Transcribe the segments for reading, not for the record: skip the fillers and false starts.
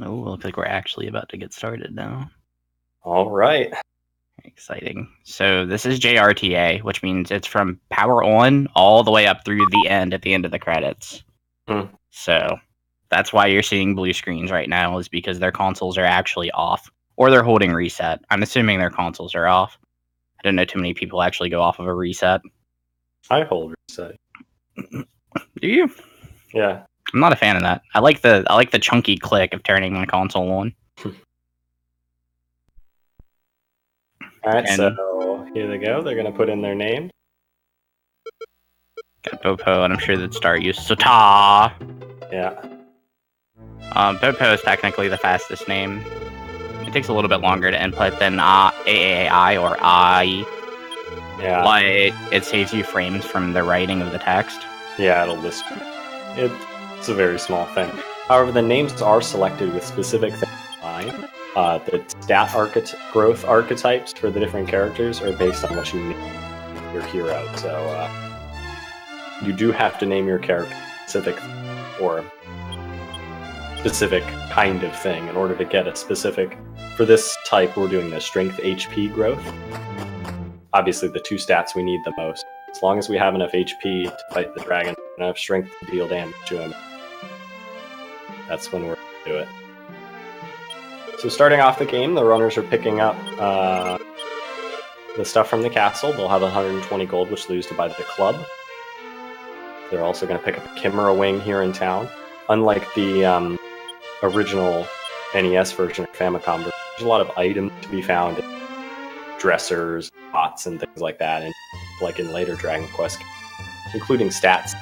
Oh, looks like we're actually about to get started now. All right. Exciting. So this is JRTA, which means it's from power on all the way up through the end at the end of the credits. So that's why you're seeing blue screens right now, is because their consoles are actually off. Or they're holding reset. I'm assuming their consoles are off. I don't know too many people actually go off of a reset. I hold reset. Do you? Yeah. I'm not a fan of that. I like the chunky click of turning my console on. Alright, so here they go. They're gonna put in their name. Got Popo, and I'm sure that Star used Sota. Yeah. Popo is technically the fastest name. It takes a little bit longer to input than AAI or I. Yeah. But it saves you frames from the writing of the text. Yeah, it'll list. It's a very small thing. However, the names are selected with specific things in mind. The stat growth archetypes for the different characters are based on what you name your hero. So you do have to name your character specific or specific kind of thing in order to get a specific. For this type, we're doing the strength HP growth. Obviously, the two stats we need the most. As long as we have enough HP to fight the dragon, enough strength to deal damage to him, that's when we're going to do it. So starting off the game, the runners are picking up the stuff from the castle. They'll have 120 gold, which they'll use to buy the club. They're also going to pick up a Chimera Wing here in town. Unlike the original NES version or Famicom version, there's a lot of items to be found in dressers, pots, and things like that, and like in later Dragon Quest, including stats.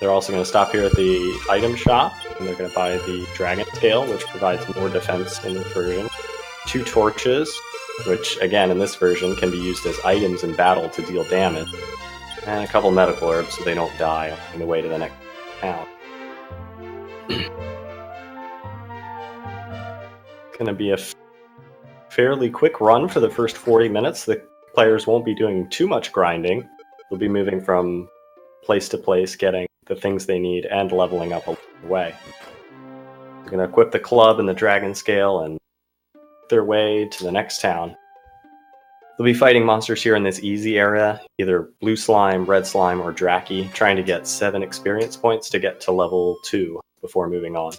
They're also going to stop here at the item shop, and they're going to buy the Dragon Scale, which provides more defense in this version. 2 torches, which again in this version can be used as items in battle to deal damage. And a couple medical herbs so they don't die on the way to the next town. It's going to be a fairly quick run for the first 40 minutes. The players won't be doing too much grinding. They'll be moving from place to place, getting the things they need and leveling up along the way. They're going to equip the club and the dragon scale and their way to the next town. They'll be fighting monsters here in this easy area, either blue slime, red slime, or Draki, trying to get 7 experience points to get to level 2 before moving on.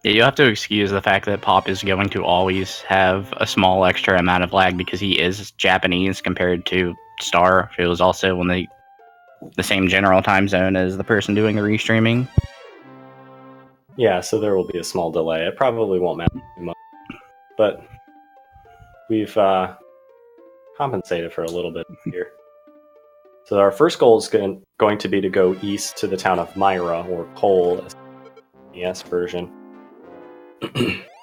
Yeah, you have to excuse the fact that Pop is going to always have a small extra amount of lag because he is Japanese compared to Star, who is also in the same general time zone as the person doing the restreaming. Yeah, so there will be a small delay. It probably won't matter too much, but we've compensated for a little bit here. So our first goal is going to be to go east to the town of Myra, or Pole, as the NES version.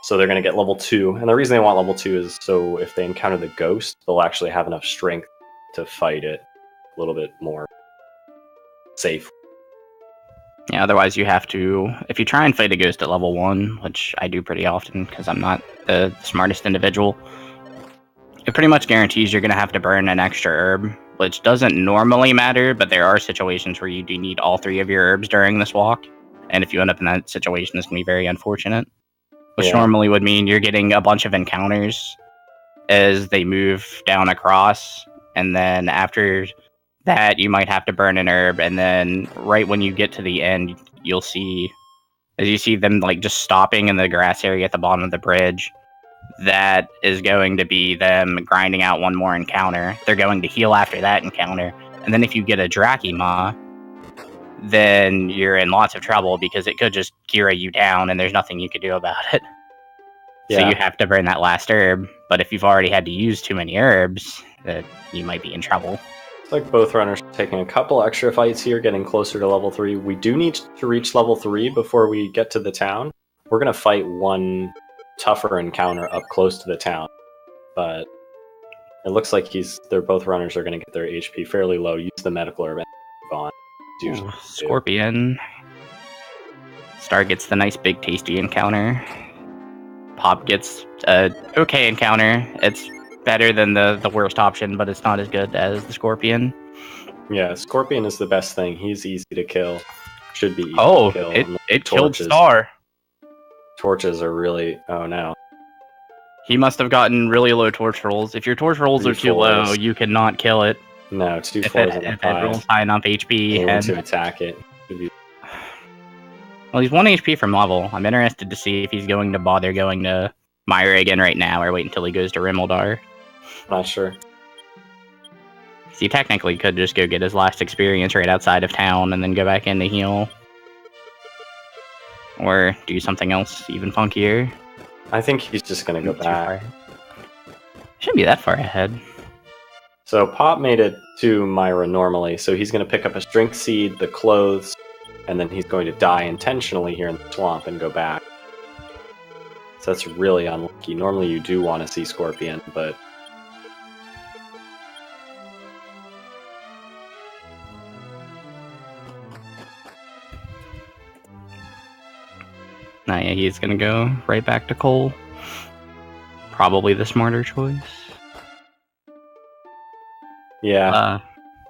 So they're going to get level 2, and the reason they want level 2 is so if they encounter the ghost, they'll actually have enough strength to fight it a little bit more safe. Yeah, otherwise you have to, if you try and fight a ghost at level 1, which I do pretty often because I'm not the smartest individual, it pretty much guarantees you're going to have to burn an extra herb, which doesn't normally matter, but there are situations where you do need all 3 of your herbs during this walk, and if you end up in that situation, it's going to be very unfortunate. Which normally would mean you're getting a bunch of encounters as they move down across, and then after that you might have to burn an herb, and then right when you get to the end, you'll see, as you see them like just stopping in the grass area at the bottom of the bridge, that is going to be them grinding out one more encounter. They're going to heal after that encounter, and then if you get a Drachima, then you're in lots of trouble because it could just Kira you down and there's nothing you could do about it. Yeah. So you have to burn that last herb, but if you've already had to use too many herbs, you might be in trouble. It's like both runners are taking a couple extra fights here, getting closer to level 3. We do need to reach level 3 before we get to the town. We're going to fight one tougher encounter up close to the town, but it looks like they're both runners are going to get their HP fairly low, use the medical herb, and move on. Ooh, Scorpion. Star gets the nice big tasty encounter. Pop gets a okay encounter. It's better than the worst option, but it's not as good as the Scorpion. Yeah, Scorpion is the best thing. He's easy to kill. Should be easy Oh, to kill. it killed Star. Torches are really... Oh, no. He must have gotten really low torch rolls. If your torch rolls are too low, you cannot kill it. No, 2 If 4s and a 5. it rolls high enough HP. And to attack it. Well, he's 1 HP from level. I'm interested to see if he's going to bother going to Myra again right now, or wait until he goes to Rimmildar. Not sure. He technically could just go get his last experience right outside of town and then go back in to heal. Or do something else even funkier. I think he's just going to go back. Shouldn't be that far ahead. So Pop made it to Myra normally, so he's going to pick up a strength seed, the clothes, and then he's going to die intentionally here in the swamp and go back. So that's really unlucky. Normally you do want to see Scorpion, but... Nah, yeah, he's gonna go right back to Cole. Probably the smarter choice. Yeah.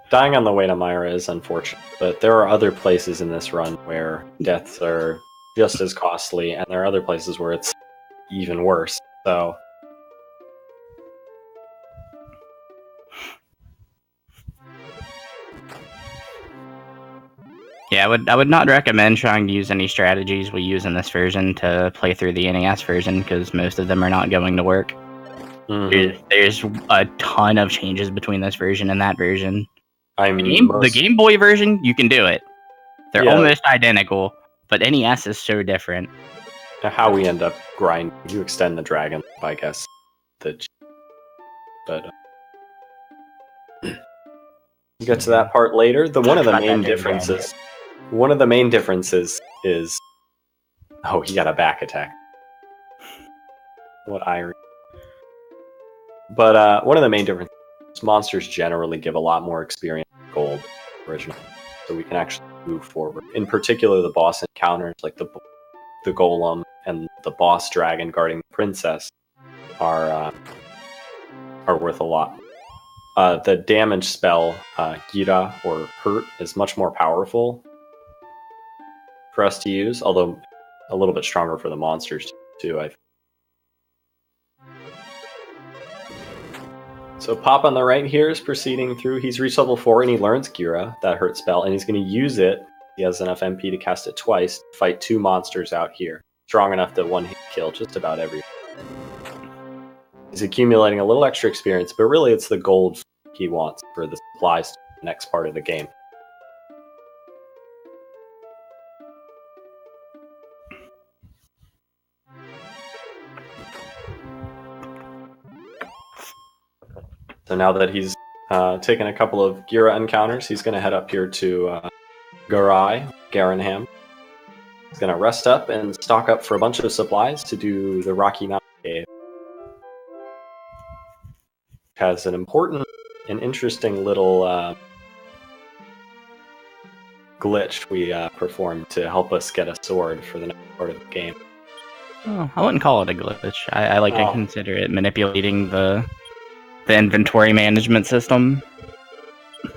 Dying on the way to Myra is unfortunate, but there are other places in this run where deaths are just as costly, and there are other places where it's even worse, so... Yeah, I would not recommend trying to use any strategies we use in this version to play through the NES version, because most of them are not going to work. Mm-hmm. There's a ton of changes between this version and that version. The Game Boy version, you can do it. They're almost identical, but NES is so different. How we end up grinding, you extend the dragon, I guess. But we'll get to that part later. One of the main differences is... Oh, he got a back attack. What irony. But one of the main differences is monsters generally give a lot more experience than gold originally, so we can actually move forward. In particular, the boss encounters, like the golem and the boss dragon guarding the princess, are worth a lot. The damage spell, Gira, or Hurt, is much more powerful for us to use, although a little bit stronger for the monsters too, I think. So Pop on the right here is proceeding through. He's reached level 4 and he learns Gira, that Hurt spell, and he's going to use it. He has enough MP to cast it twice to fight 2 monsters out here. Strong enough to one-hit kill just about everyone. He's accumulating a little extra experience, but really it's the gold he wants for the supplies to the next part of the game. So now that he's taken a couple of Gira encounters, he's going to head up here to Garanham. He's going to rest up and stock up for a bunch of supplies to do the Rocky Mountain Cave. It has an important and interesting little glitch we performed to help us get a sword for the next part of the game. Oh, I wouldn't call it a glitch. I like to consider it manipulating the inventory management system.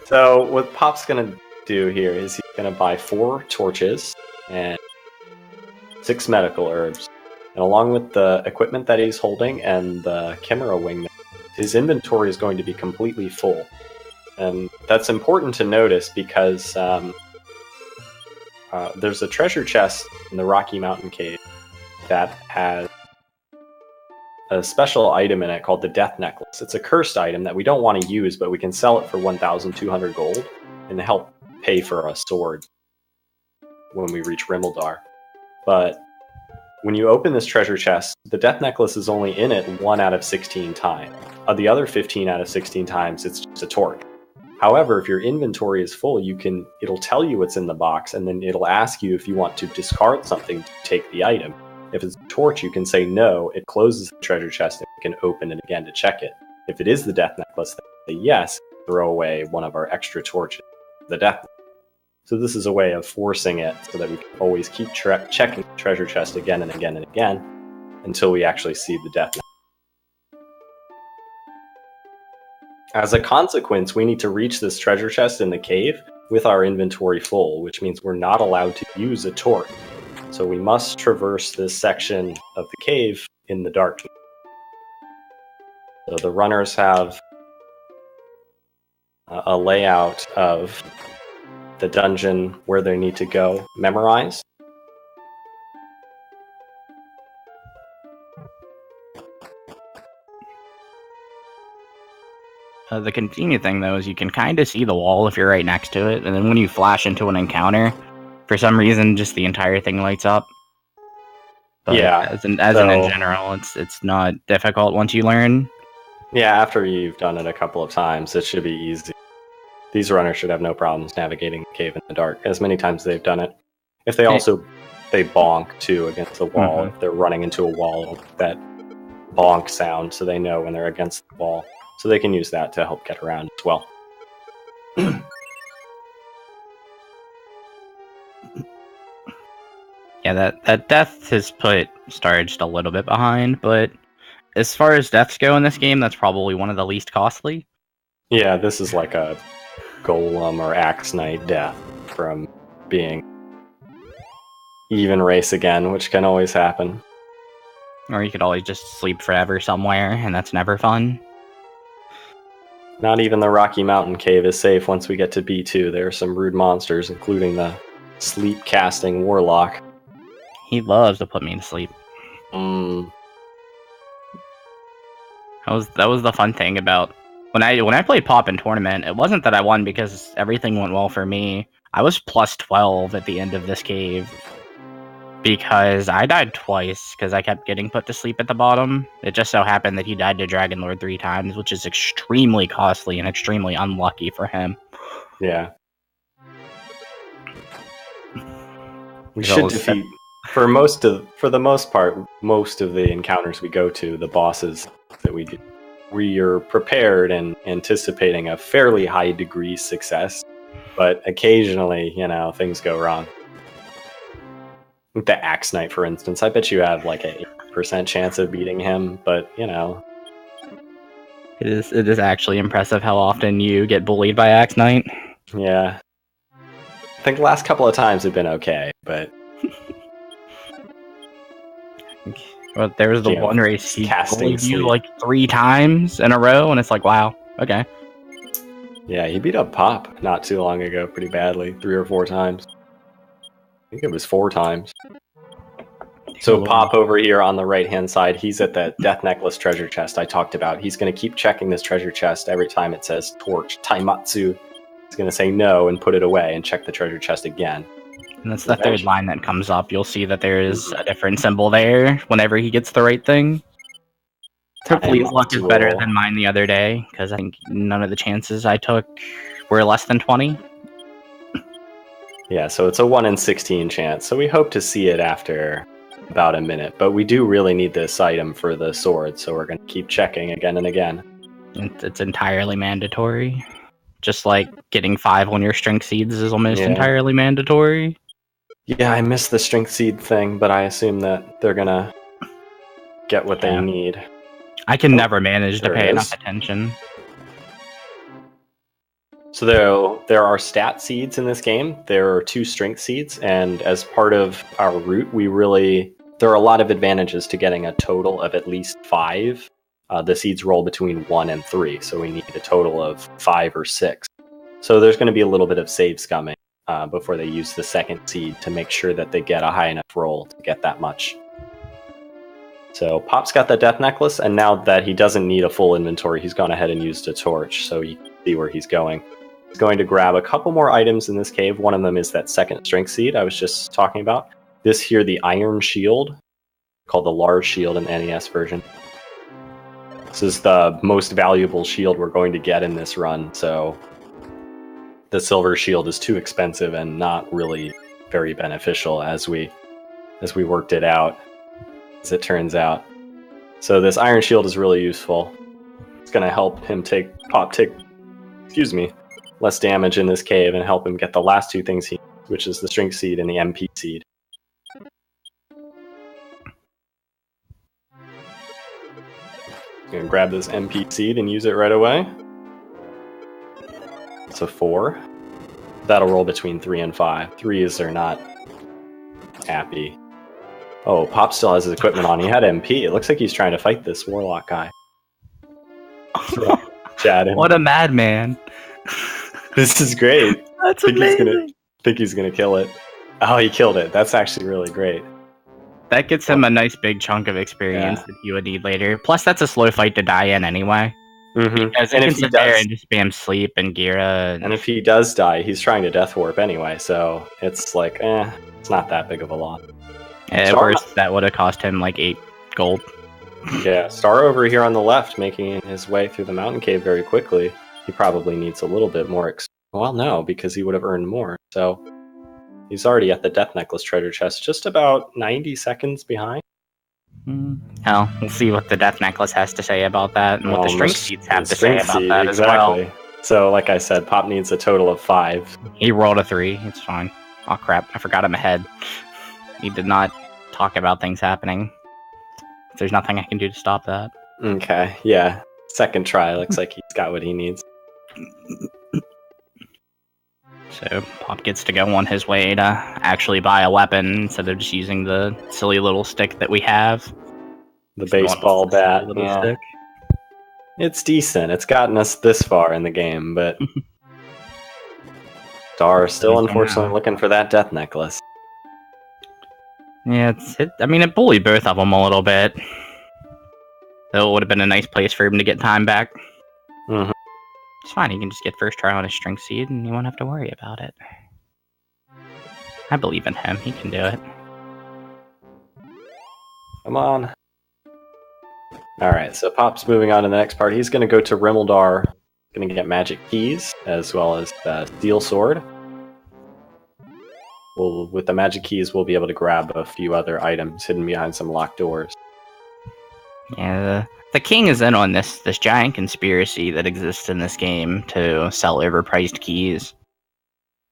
So what Pop's going to do here is he's going to buy 4 torches and 6 medical herbs. And along with the equipment that he's holding and the Chimera wing, his inventory is going to be completely full. And that's important to notice because there's a treasure chest in the Rocky Mountain Cave that has a special item in it called the Death Necklace. It's a cursed item that we don't want to use, but we can sell it for 1,200 gold and help pay for a sword when we reach Rimmildar. But when you open this treasure chest, the Death Necklace is only in it 1 out of 16 times. The other 15 out of 16 times, it's just a torch. However, if your inventory is full, it'll tell you what's in the box, and then it'll ask you if you want to discard something to take the item. If it's a torch, you can say no, it closes the treasure chest, and we can open it again to check it. If it is the Death Necklace, then say yes, throw away one of our extra torches, the Death Necklace. So this is a way of forcing it so that we can always keep checking the treasure chest again and again and again until we actually see the Death Necklace. As a consequence, we need to reach this treasure chest in the cave with our inventory full, which means we're not allowed to use a torch. So we must traverse this section of the cave in the darkness. So the runners have a layout of the dungeon where they need to go memorized. The convenient thing, though, is you can kind of see the wall if you're right next to it, and then when you flash into an encounter, for some reason, just the entire thing lights up. But Yeah. as in general, it's not difficult once you learn. Yeah, after you've done it a couple of times, it should be easy. These runners should have no problems navigating the cave in the dark, as many times as they've done it. If they they bonk, too, against the wall. Mm-hmm. If they're running into a wall, it'll make that bonk sound so they know when they're against the wall. So they can use that to help get around as well. Yeah, that death has put Star just a little bit behind, but as far as deaths go in this game, that's probably one of the least costly. Yeah, this is like a golem or axe knight death from being even race again, which can always happen. Or you could always just sleep forever somewhere, and that's never fun. Not even the Rocky Mountain Cave is safe once we get to B2. There are some rude monsters, including the sleep-casting warlock. He loves to put me to sleep. Mm. That was the fun thing about when I played Pop in tournament. It wasn't that I won because everything went well for me. I was plus 12 at the end of this cave because I died twice because I kept getting put to sleep at the bottom. It just so happened that he died to Dragon Lord 3 times, which is extremely costly and extremely unlucky for him. Yeah. We should defeat, for the most part, most of the encounters we go to, the bosses that we do. We are prepared and anticipating a fairly high degree success, but occasionally, things go wrong. The Axe Knight, for instance, I bet you have like a 8% chance of beating him, but It is actually impressive how often you get bullied by Axe Knight. Yeah. I think the last couple of times have been okay, but Well, there was the one race he bullied you like 3 times in a row, and it's like, wow, okay. Yeah, he beat up Pop not too long ago pretty badly, 3 or 4 times. I think it was 4 times. So Pop over here on the right-hand side, he's at the Death Necklace treasure chest I talked about. He's going to keep checking this treasure chest every time it says torch, Taimatsu. He's going to say no and put it away and check the treasure chest again. And that's the third line that comes up. You'll see that there is a different symbol there whenever he gets the right thing. Hopefully his luck is better than mine the other day, because I think none of the chances I took were less than 20. Yeah, so it's a 1 in 16 chance. So we hope to see it after about a minute. But we do really need this item for the sword, so we're going to keep checking again and again. It's entirely mandatory. Just like getting 5 on your strength seeds is almost entirely mandatory. Yeah, I missed the strength seed thing, but I assume that they're going to get what they need. I can never manage to pay enough attention. So there are stat seeds in this game. There are 2 strength seeds, and as part of our route, there are a lot of advantages to getting a total of at least 5. The seeds roll between 1 and 3, so we need a total of 5 or 6. So there's going to be a little bit of save scumming before they use the second seed to make sure that they get a high enough roll to get that much. So Pop's got the Death Necklace, and now that he doesn't need a full inventory, he's gone ahead and used a torch, so you can see where he's going. He's going to grab a couple more items in this cave. One of them is that second strength seed I was just talking about. This here, the Iron Shield, called the Large Shield in the NES version. This is the most valuable shield we're going to get in this run, so the Silver Shield is too expensive and not really very beneficial as we worked it out, as it turns out. So this Iron Shield is really useful. It's going to help him Pop take less damage in this cave and help him get the last 2 things he needs, which is the Strength Seed and the MP Seed. Going to grab this MP Seed and use it right away. So 4. That'll roll between 3 and 5. 3s are not happy. Oh, Pop still has his equipment on. He had MP. It looks like he's trying to fight this Warlock guy. Chatting. What a madman. This is great. That's amazing. Think he's gonna kill it. Oh, he killed it. That's actually really great. That gets him a nice big chunk of experience that he would need later. Plus, that's a slow fight to die in anyway. Because and if he does, and just spam sleep and Gira. And if he does die, he's trying to death warp anyway, so it's like, it's not that big of a loss. At worst, that would have cost him like 8 gold. Yeah, Star over here on the left, making his way through the mountain cave very quickly. He probably needs a little bit more. Well, no, because he would have earned more. So he's already at the Death Necklace treasure chest, just about 90 seconds behind. Well, we'll see what the Death Necklace has to say about that, and what the Strength Seeds have to say about that as well. So, like I said, Pop needs a total of 5. He rolled a 3. It's fine. Oh crap! I forgot him ahead. He did not talk about things happening. There's nothing I can do to stop that. Okay, yeah. Second try. Looks like he's got what he needs. So Pop gets to go on his way to actually buy a weapon instead of just using the silly little stick that we have. The baseball bat. Stick. It's decent. It's gotten us this far in the game, but Star still unfortunately looking for that Death Necklace. Yeah, I mean, it bullied both of them a little bit. Though it would have been a nice place for him to get time back. It's fine, he can just get first try on his Strength Seed and you won't have to worry about it. I believe in him, he can do it. Come on. Alright, so Pop's moving on to the next part. He's going to go to Rimmeldar, going to get magic keys, as well as the Steel Sword. With the magic keys, we'll be able to grab a few other items hidden behind some locked doors. Yeah, the king is in on this giant conspiracy that exists in this game to sell overpriced keys.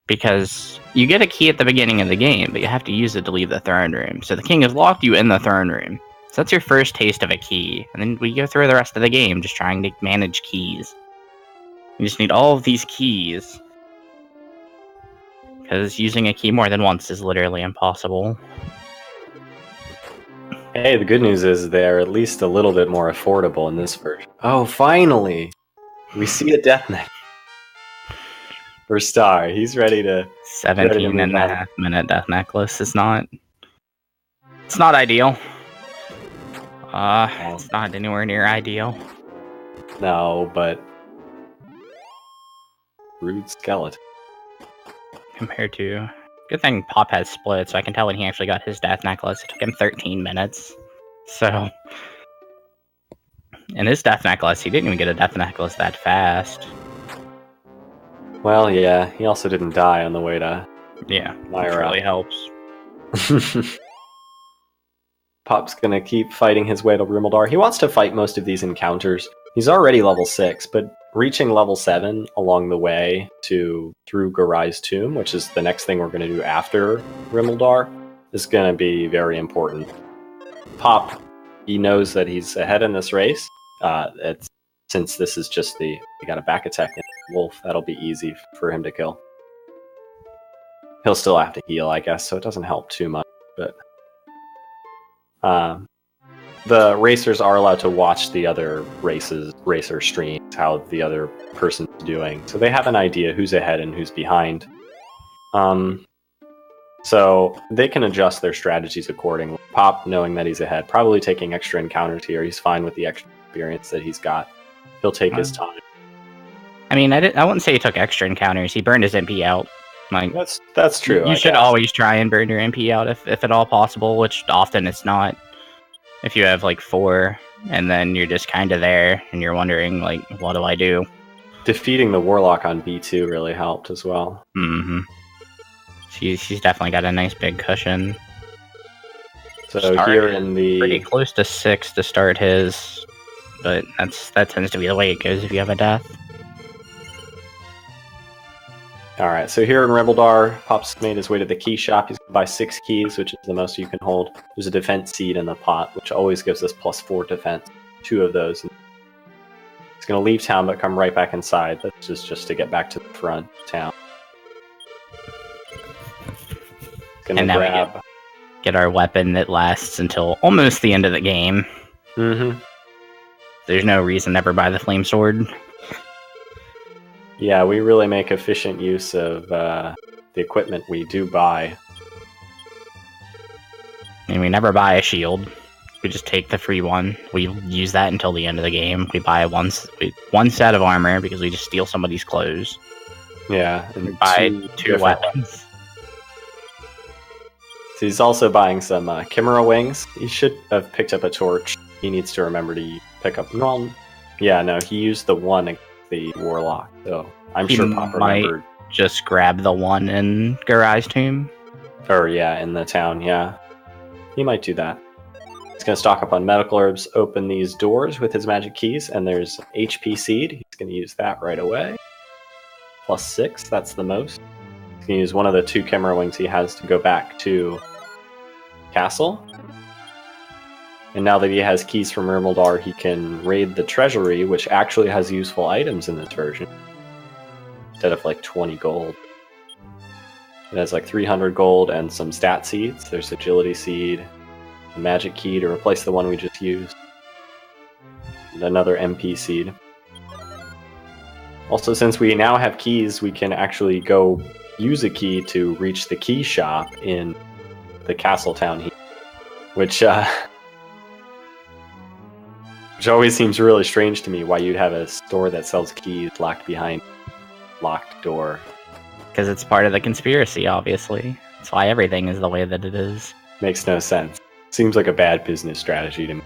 Because you get a key at the beginning of the game, but you have to use it to leave the throne room. So the king has locked you in the throne room. So that's your first taste of a key. And then we go through the rest of the game just trying to manage keys. You just need all of these keys. Because using a key more than once is literally impossible. Hey, the good news is they're at least a little bit more affordable in this version. Oh, finally! We see a Death Necklace. For Star, he's ready to... 17.5 minute Death Necklace is not... It's not ideal. It's not anywhere near ideal. No, but... Rude skeleton. Compared to... Good thing Pop has split, so I can tell when he actually got his Death Necklace. It took him 13 minutes. So... In his Death Necklace, he didn't even get a Death Necklace that fast. Well, yeah, he also didn't die on the way to... Yeah, Myra. Which really helps. Pop's gonna keep fighting his way to Rimmeldar. He wants to fight most of these encounters. He's already level 6, but reaching level 7 along the way through Garai's Tomb, which is the next thing we're going to do after Rimmeldar, is going to be very important. Pop, he knows that he's ahead in this race. Since this is just he got a back attack in Wolf, that'll be easy for him to kill. He'll still have to heal, I guess, so it doesn't help too much, but... the racers are allowed to watch the other racer streams, how the other person's doing. So they have an idea who's ahead and who's behind. So they can adjust their strategies accordingly. Pop, knowing that he's ahead, probably taking extra encounters here. He's fine with the extra experience that he's got. He'll take his time. I mean, I wouldn't say he took extra encounters. He burned his MP out. Like, that's true. You should always try and burn your MP out if at all possible, which often it's not. If you have like 4, and then you're just kind of there, and you're wondering, like, what do I do? Defeating the Warlock on B2 really helped as well. Mm-hmm. She's definitely got a nice big cushion. So here in the... Pretty close to 6 to start his, but that tends to be the way it goes if you have a death. Alright, so here in Rimmeldar, Pop's made his way to the key shop. He's going to buy 6 keys, which is the most you can hold. There's a defense seed in the pot, which always gives us +4 defense. 2 of those. He's going to leave town but come right back inside. That's just to get back to the front of town. Gonna And now grab... we get our weapon that lasts until almost the end of the game. Mm-hmm. There's no reason to ever buy the flame sword. Yeah, we really make efficient use of the equipment we do buy. And we never buy a shield. We just take the free one. We use that until the end of the game. We buy one set of armor because we just steal somebody's clothes. Yeah, and we buy two weapons. So he's also buying some chimera wings. He should have picked up a torch. He needs to remember to pick up... Well, yeah, no, he used the one against the warlock. So I'm sure Pop remembered. Just grab the one in Garai's tomb. Or yeah, in the town, yeah. He might do that. He's going to stock up on medical herbs, open these doors with his magic keys, and there's HP seed. He's going to use that right away. +6, that's the most. He's going to use one of the 2 chimera wings he has to go back to castle. And now that he has keys from Ermildar, he can raid the treasury, which actually has useful items in this version. Instead of like 20 gold. It has like 300 gold and some stat seeds. There's agility seed, a magic key to replace the one we just used, and another MP seed. Also, since we now have keys, we can actually go use a key to reach the key shop in the castle town here, which always seems really strange to me why you'd have a store that sells keys locked behind a locked door. Because it's part of the conspiracy, obviously. That's why everything is the way that it is. Makes no sense. Seems like a bad business strategy to me.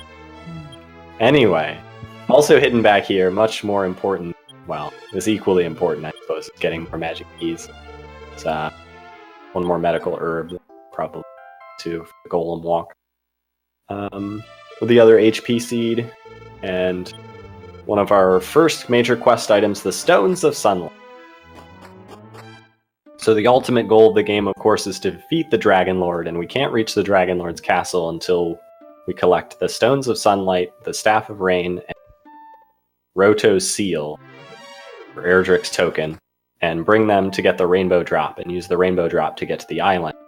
Anyway, also hidden back here, much more important, well, is equally important, I suppose, is getting more magic keys. It's one more medical herb, probably, to the Golem Walk. With the other HP seed, and one of our first major quest items, the Stones of Sunlight. So the ultimate goal of the game, of course, is to defeat the Dragon Lord, and we can't reach the Dragon Lord's castle until we collect the Stones of Sunlight, the Staff of Rain, and Roto's Seal, or Erdrick's token, and bring them to get the Rainbow Drop, and use the Rainbow Drop to get to the island.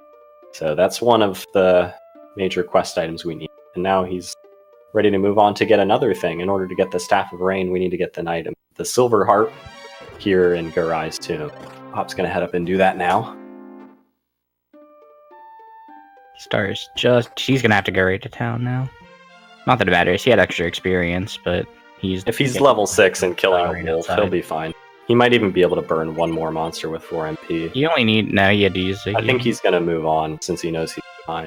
So that's one of the major quest items we need. And now he's ready to move on to get another thing. In order to get the Staff of Rain, we need to get the Silver Harp here in Garai's tomb. Pop's gonna head up and do that now. She's gonna have to go right to town now. Not that it matters, he had extra experience, but if he's level 6 and killing a wolf, he'll be fine. He might even be able to burn one more monster with 4 MP. You only need... No, he had to use it. I think he's gonna move on, since he knows he's fine.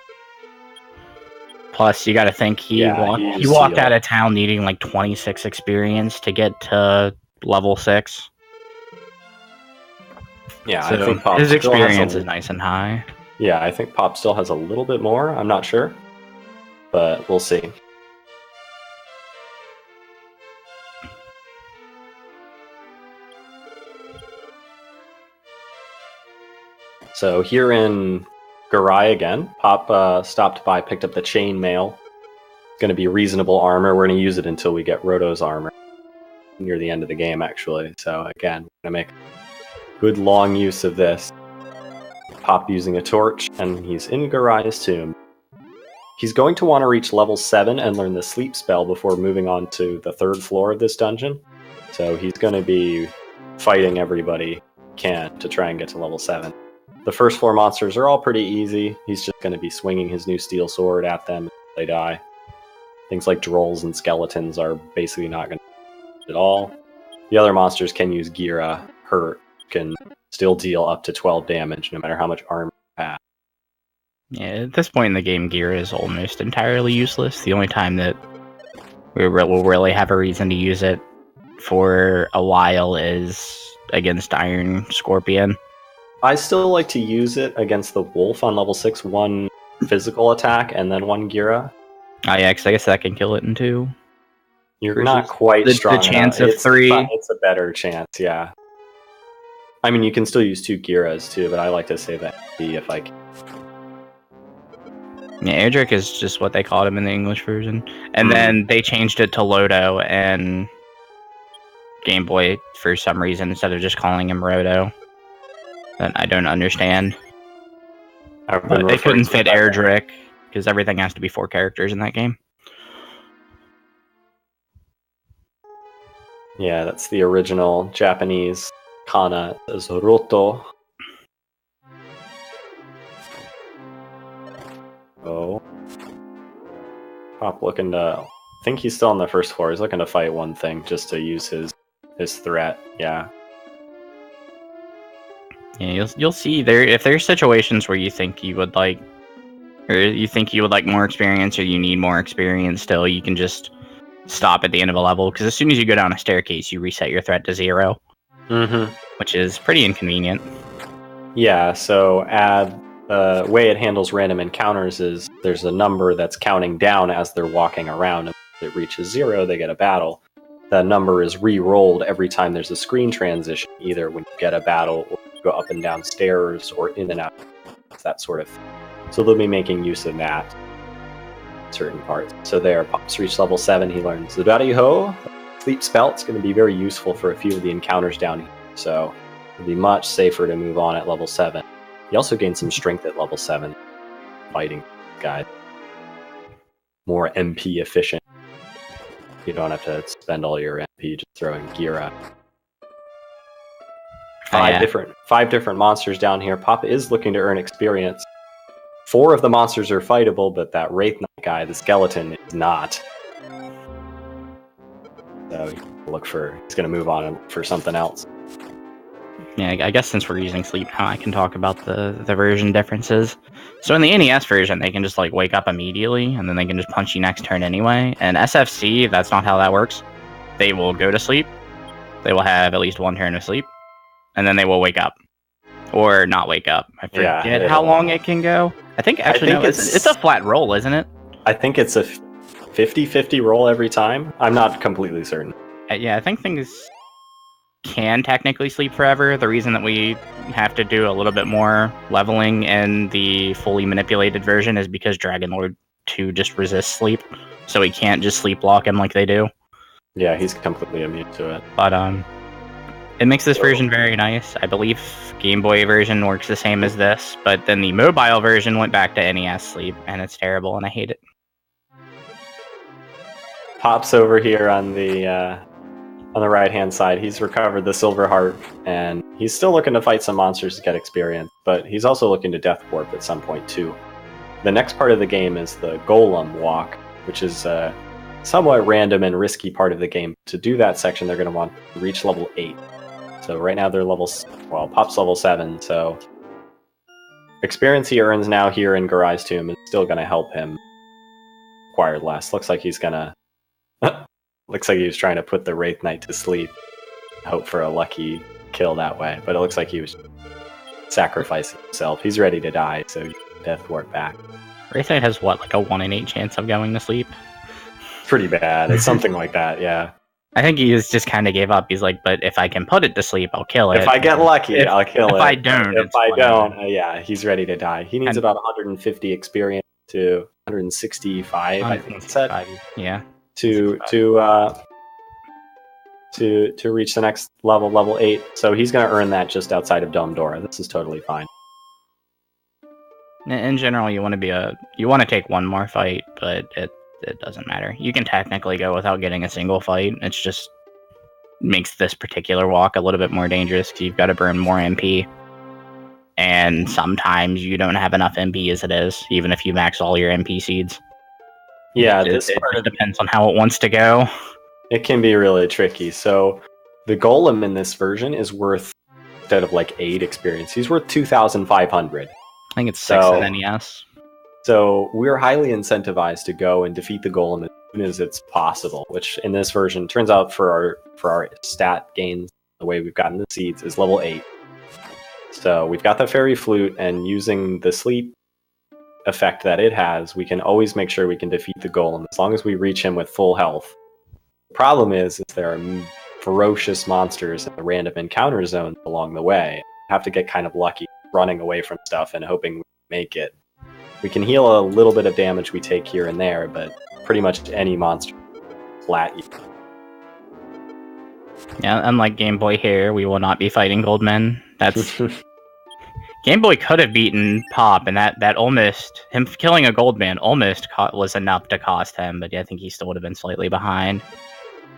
Plus, you gotta think he walked out of town needing like 26 experience to get to level 6. Yeah, so I think Pop his experience is nice and high. Yeah, I think Pop still has a little bit more. I'm not sure, but we'll see. So here in Garai again, Pop stopped by, picked up the chainmail. It's going to be reasonable armor. We're going to use it until we get Roto's armor near the end of the game, actually. So again, we're going to make good long use of this. Pop using a torch, and he's in Garai's tomb. He's going to want to reach level 7 and learn the sleep spell before moving on to the 3rd floor of this dungeon. So he's going to be fighting everybody he can to try and get to level 7. The first floor monsters are all pretty easy. He's just going to be swinging his new steel sword at them until they die. Things like drolls and skeletons are basically not going to at all. The other monsters can use Gira, hurt, can still deal up to 12 damage no matter how much armor you have. Yeah, at this point in the game, Gira is almost entirely useless. The only time that we'll really have a reason to use it for a while is against Iron Scorpion. I still like to use it against the wolf on level 6, 1 physical attack and then 1 Gira. Oh yeah, because I guess that can kill it in 2. You're not quite strong the chance enough. Of 3. It's a better chance, yeah. I mean, you can still use 2 Giras too, but I like to save that if I can. Yeah, Erdrick is just what they called him in the English version. And then they changed it to Lodo, and Game Boy for some reason instead of just calling him Roto. That I don't understand. But they couldn't fit Erdrick because everything has to be 4 characters in that game. Yeah, that's the original Japanese kana as Roto. Oh. Pop looking to... I think he's still on the first floor. He's looking to fight one thing just to use his threat. Yeah. Yeah, you'll see there if there's situations where you think you would like, or you think you would like more experience, or you need more experience still, you can just stop at the end of a level, because as soon as you go down a staircase, you reset your threat to 0. Mm-hmm. Which is pretty inconvenient. Yeah, so the way it handles random encounters is there's a number that's counting down as they're walking around, and if it reaches 0, they get a battle. That number is re-rolled every time there's a screen transition, either when you get a battle, or you go up and down stairs, or in and out, that sort of thing. So they'll be making use of that in certain parts. So there, Pop's reached level 7, he learns the Ho sleep spell. It's going to be very useful for a few of the encounters down here, so it'll be much safer to move on at level 7. He also gained some strength at level 7, fighting guy. More MP efficient. You don't have to spend all your MP just throwing gear out. Five different monsters down here. Pop is looking to earn experience. 4 of the monsters are fightable, but that Wraith Knight guy, the skeleton, is not. So he's going to move on and look for something else. Yeah, I guess since we're using sleep now, I can talk about the version differences. So in the NES version, they can just like wake up immediately, and then they can just punch you next turn anyway. And SFC, that's not how that works. They will go to sleep. They will have at least 1 turn of sleep, and then they will wake up. Or not wake up. I forget how long it can go. I think it's a flat roll, isn't it? I think it's a 50-50 roll every time. I'm not completely certain. Yeah, I think things can technically sleep forever. The reason that we have to do a little bit more leveling in the fully manipulated version is because Dragon Lord 2 just resists sleep, so he can't just sleep block him like they do. Yeah, he's completely immune to it. But it makes this version very nice. I believe Game Boy version works the same as this, but then the mobile version went back to NES sleep, and it's terrible, and I hate it. Pop's over here on the right-hand side. He's recovered the Silver Heart, and he's still looking to fight some monsters to get experience, but he's also looking to Death Warp at some point, too. The next part of the game is the Golem Walk, which is a somewhat random and risky part of the game. To do that section, they're going to want to reach level 8. So right now they're Pop's level 7, so experience he earns now here in Garai's Tomb is still going to help him acquire less. Looks like he's going to... Looks like he was trying to put the Wraith Knight to sleep. Hope for a lucky kill that way. But it looks like he was sacrificing himself. He's ready to die, so you can Death Warp back. Wraith Knight has, what, like a 1 in 8 chance of going to sleep? Pretty bad. It's something like that, yeah. I think he just kind of gave up. He's like, but if I can put it to sleep, I'll kill it. If I get lucky, I'll kill it. If I don't, yeah, he's ready to die. He needs about 150 experience to 165, I think it said. Yeah. To reach the next level 8. So he's going to earn that just outside of Dome Dora. This is totally fine. In general, you want to take one more fight, but it doesn't matter. You can technically go without getting a single fight. It's just makes this particular walk a little bit more dangerous because you've got to burn more MP. And sometimes you don't have enough MP as it is, even if you max all your MP seeds. Yeah, it depends on how it wants to go. It can be really tricky. So the Golem in this version is worth, instead of like 8 experience, he's worth 2,500. I think it's 6 in NES. So we're highly incentivized to go and defeat the Golem as soon as it's possible, which in this version turns out for our stat gains, the way we've gotten the seeds is level 8. So we've got the Fairy Flute, and using the sleep effect that it has, we can always make sure we can defeat the Golem as long as we reach him with full health. The problem is there are ferocious monsters in the random encounter zones along the way. We have to get kind of lucky running away from stuff and hoping we make it. We can heal a little bit of damage we take here and there, but pretty much any monster flat you. Yeah, unlike Game Boy here, we will not be fighting Goldmen. That's Game Boy could have beaten Pop, and that almost him killing a Goldman almost was enough to cost him. But yeah, I think he still would have been slightly behind.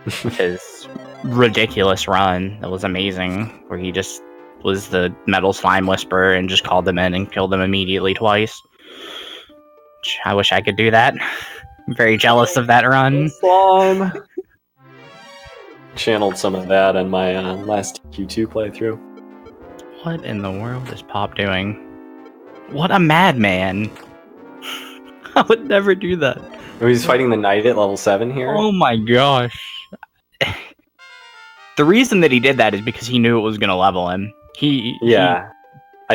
His ridiculous run that was amazing, where he just was the Metal Slime Whisperer and just called them in and killed them immediately twice. I wish I could do that. I'm very jealous of that run. Slime. Channeled some of that in my last Q2 playthrough. What in the world is Pop doing? What a madman! I would never do that. Oh, he's fighting the knight at level 7 here? Oh my gosh. The reason that he did that is because he knew it was going to level him. I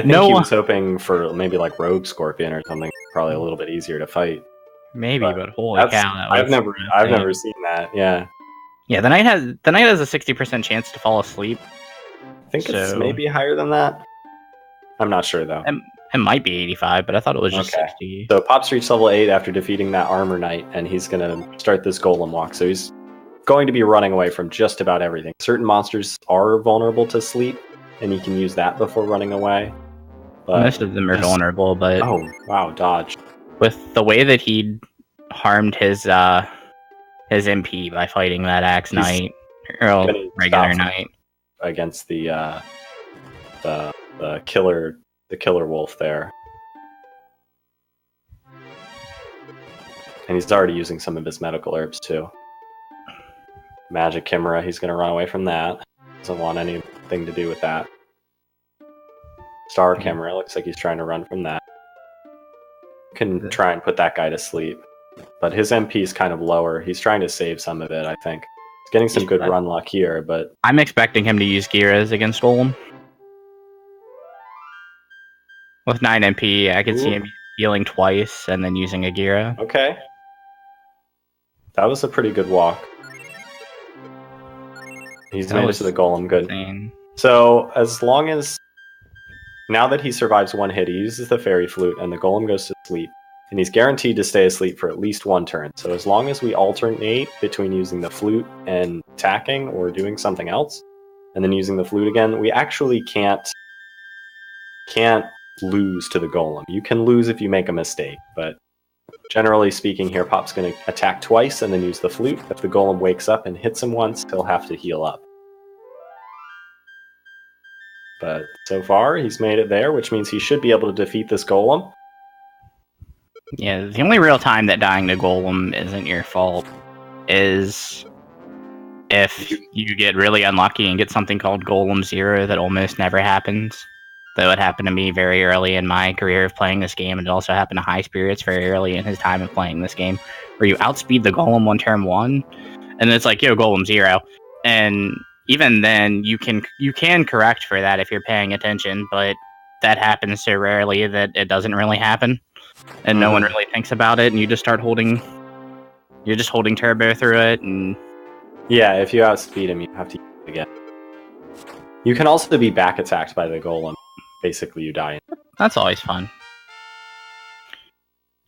think he was hoping for maybe like Rogue Scorpion or something, probably a little bit easier to fight. Maybe, but holy cow! I've never seen that. Yeah. Yeah, the knight has a 60% chance to fall asleep. I think it's maybe higher than that. I'm not sure though. It might be 85, but I thought it was just 60. So Pop's reached level 8 after defeating that armor knight, and he's gonna start this golem walk. So he's going to be running away from just about everything. Certain monsters are vulnerable to sleep, and you can use that before running away. But most of them are vulnerable, but oh wow, dodge. With the way that he harmed his MP by fighting that axe knight or regular knight against the killer wolf there, and he's already using some of his medical herbs too. Magic Chimera, he's going to run away from that. Doesn't want anything to do with that. Star Chimera looks like he's trying to run from that. Can try and put that guy to sleep, but his MP is kind of lower. He's trying to save some of it, I think. He's getting some good run luck here, but I'm expecting him to use Giras against Golem. With 9 MP, I could see him healing twice and then using a Gira. Okay. That was a pretty good walk. He's made it to the Golem, good. Insane. So, as long as... Now that he survives one hit, he uses the Fairy Flute, and the Golem goes to sleep. And he's guaranteed to stay asleep for at least one turn. So as long as we alternate between using the flute and attacking or doing something else, and then using the flute again, we actually can't lose to the Golem. You can lose if you make a mistake, but generally speaking here, Pop's going to attack twice and then use the flute. If the Golem wakes up and hits him once, he'll have to heal up. But so far, he's made it there, which means he should be able to defeat this Golem. Yeah, the only real time that dying to Golem isn't your fault is if you get really unlucky and get something called Golem 0 that almost never happens. That would happen to me very early in my career of playing this game, and it also happened to High Spirits very early in his time of playing this game, where you outspeed the Golem on turn 1, and it's like, yo, Golem 0. And even then, you can correct for that if you're paying attention, but that happens so rarely that it doesn't really happen. And no one really thinks about it, and you just start holding turbo through it, and yeah, if you outspeed him, you have to use it again. You can also be back attacked by the Golem. Basically, you die. That's always fun.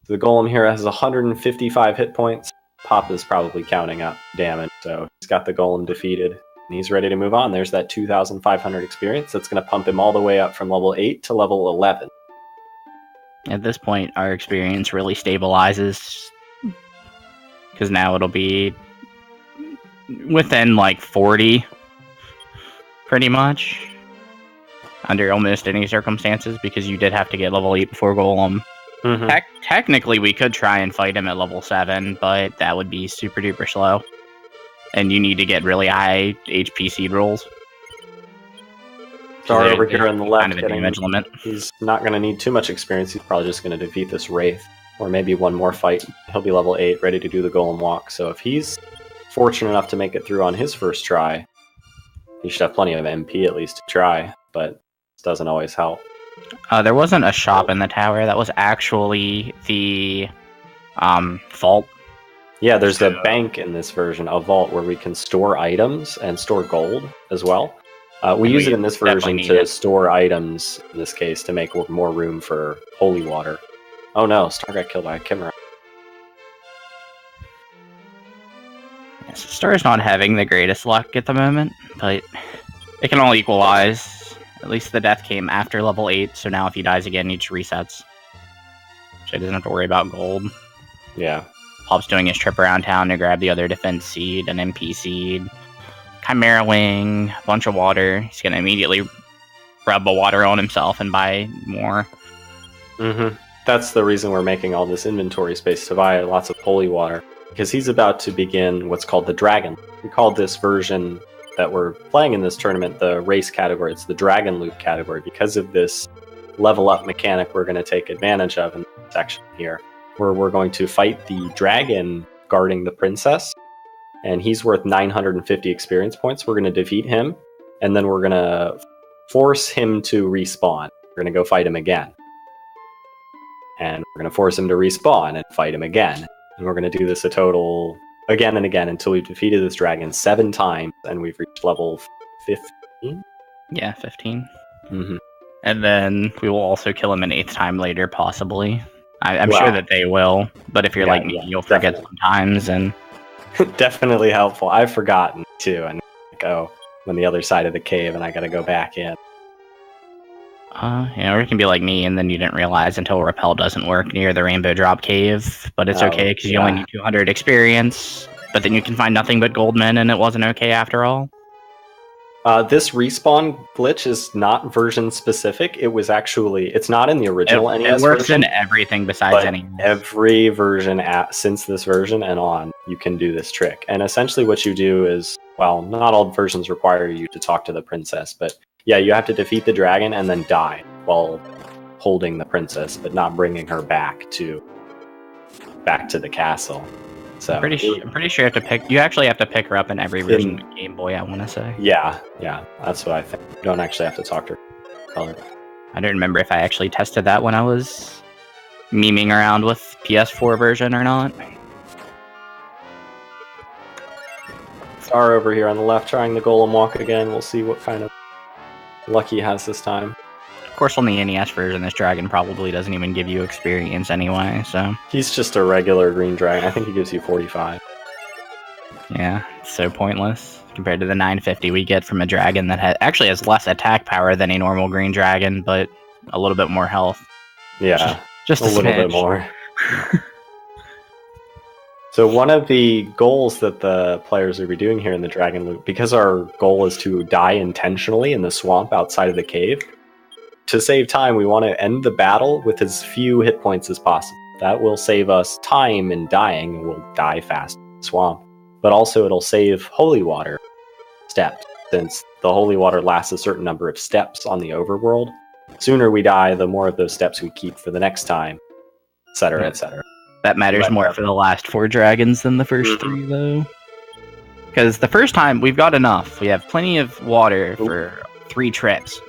The Golem here has 155 hit points. Pop is probably counting up damage, so he's got the Golem defeated, and he's ready to move on. There's that 2,500 experience. That's going to pump him all the way up from level 8 to level 11. At this point, our experience really stabilizes, because now it'll be within, like, 40, pretty much, under almost any circumstances, because you did have to get level 8 before Golem. Technically, we could try and fight him at level 7, but that would be super duper slow, and you need to get really high HP seed rolls. Star over here on the left, kind of a damage limit. He's not going to need too much experience. He's probably just going to defeat this Wraith, or maybe one more fight. He'll be level 8, ready to do the Golem walk. So if he's fortunate enough to make it through on his first try, he should have plenty of MP at least to try, but this doesn't always help. There wasn't a shop in the tower. That was actually the vault. Yeah, there's a bank in this version, a vault, where we can store items and store gold as well. We use it in this version to store items, in this case, to make more room for holy water. Oh no, Star got killed by a Chimera. Star's not having the greatest luck at the moment, but it can all equalize. At least the death came after level 8, so now if he dies again, he just resets. So he doesn't have to worry about gold. Yeah. Pop's doing his trip around town to grab the other defense seed, an MP seed, Chimera Wing, a bunch of water. He's going to immediately rub the water on himself and buy more. Mm-hmm. That's the reason we're making all this inventory space to buy lots of holy water, because he's about to begin what's called the Dragon. We called this version that we're playing in this tournament the race category. It's the Dragon Loop category because of this level up mechanic we're going to take advantage of in this section here, where we're going to fight the dragon guarding the princess, and he's worth 950 experience points. We're going to defeat him, and then we're going to force him to respawn. We're going to go fight him again. And we're going to force him to respawn and fight him again. And we're going to do this a total again and again until we've defeated this dragon 7 times and we've reached level 15? Yeah, 15. Mm-hmm. And then we will also kill him an 8th time later, possibly. I'm sure that they will, but if you're like me, you'll forget sometimes. And definitely helpful. I've forgotten too, and go on the other side of the cave, and I got to go back in. Or it can be like me, and then you didn't realize until Repel doesn't work near the Rainbow Drop Cave, but it's okay because you only need 200 experience. But then you can find nothing but Goldmen, and it wasn't okay after all. This respawn glitch is not version specific. It was actually, it's not in the original NES It works version, in everything besides NES. Every version since this version and on, you can do this trick. And essentially what you do is, well, not all versions require you to talk to the princess, but yeah, you have to defeat the dragon and then die while holding the princess, but not bringing her back to the castle. So I'm pretty sure you have to pick. You actually have to pick her up in every version of Game Boy, I want to say. Yeah, that's what I think. You don't actually have to talk to her. I don't remember if I actually tested that when I was memeing around with PS4 version or not. Star over here on the left trying the golem walk again. We'll see what kind of luck he has this time. Of course, on the NES version, this dragon probably doesn't even give you experience anyway, so... He's just a regular green dragon. I think he gives you 45. Yeah, it's so pointless compared to the 950 we get from a dragon that actually has less attack power than a normal green dragon, but a little bit more health. Yeah, just a little bit more. So one of the goals that the players will be doing here in the Dragon Loop, because our goal is to die intentionally in the swamp outside of the cave, to save time, we want to end the battle with as few hit points as possible. That will save us time in dying, and we'll die fast in the swamp. But also it'll save holy water steps, since the holy water lasts a certain number of steps on the overworld. The sooner we die, the more of those steps we keep for the next time, etc., etc. That matters more for the last 4 dragons than the first 3, though. Because the first time, we've got enough. We have plenty of water for 3 trips.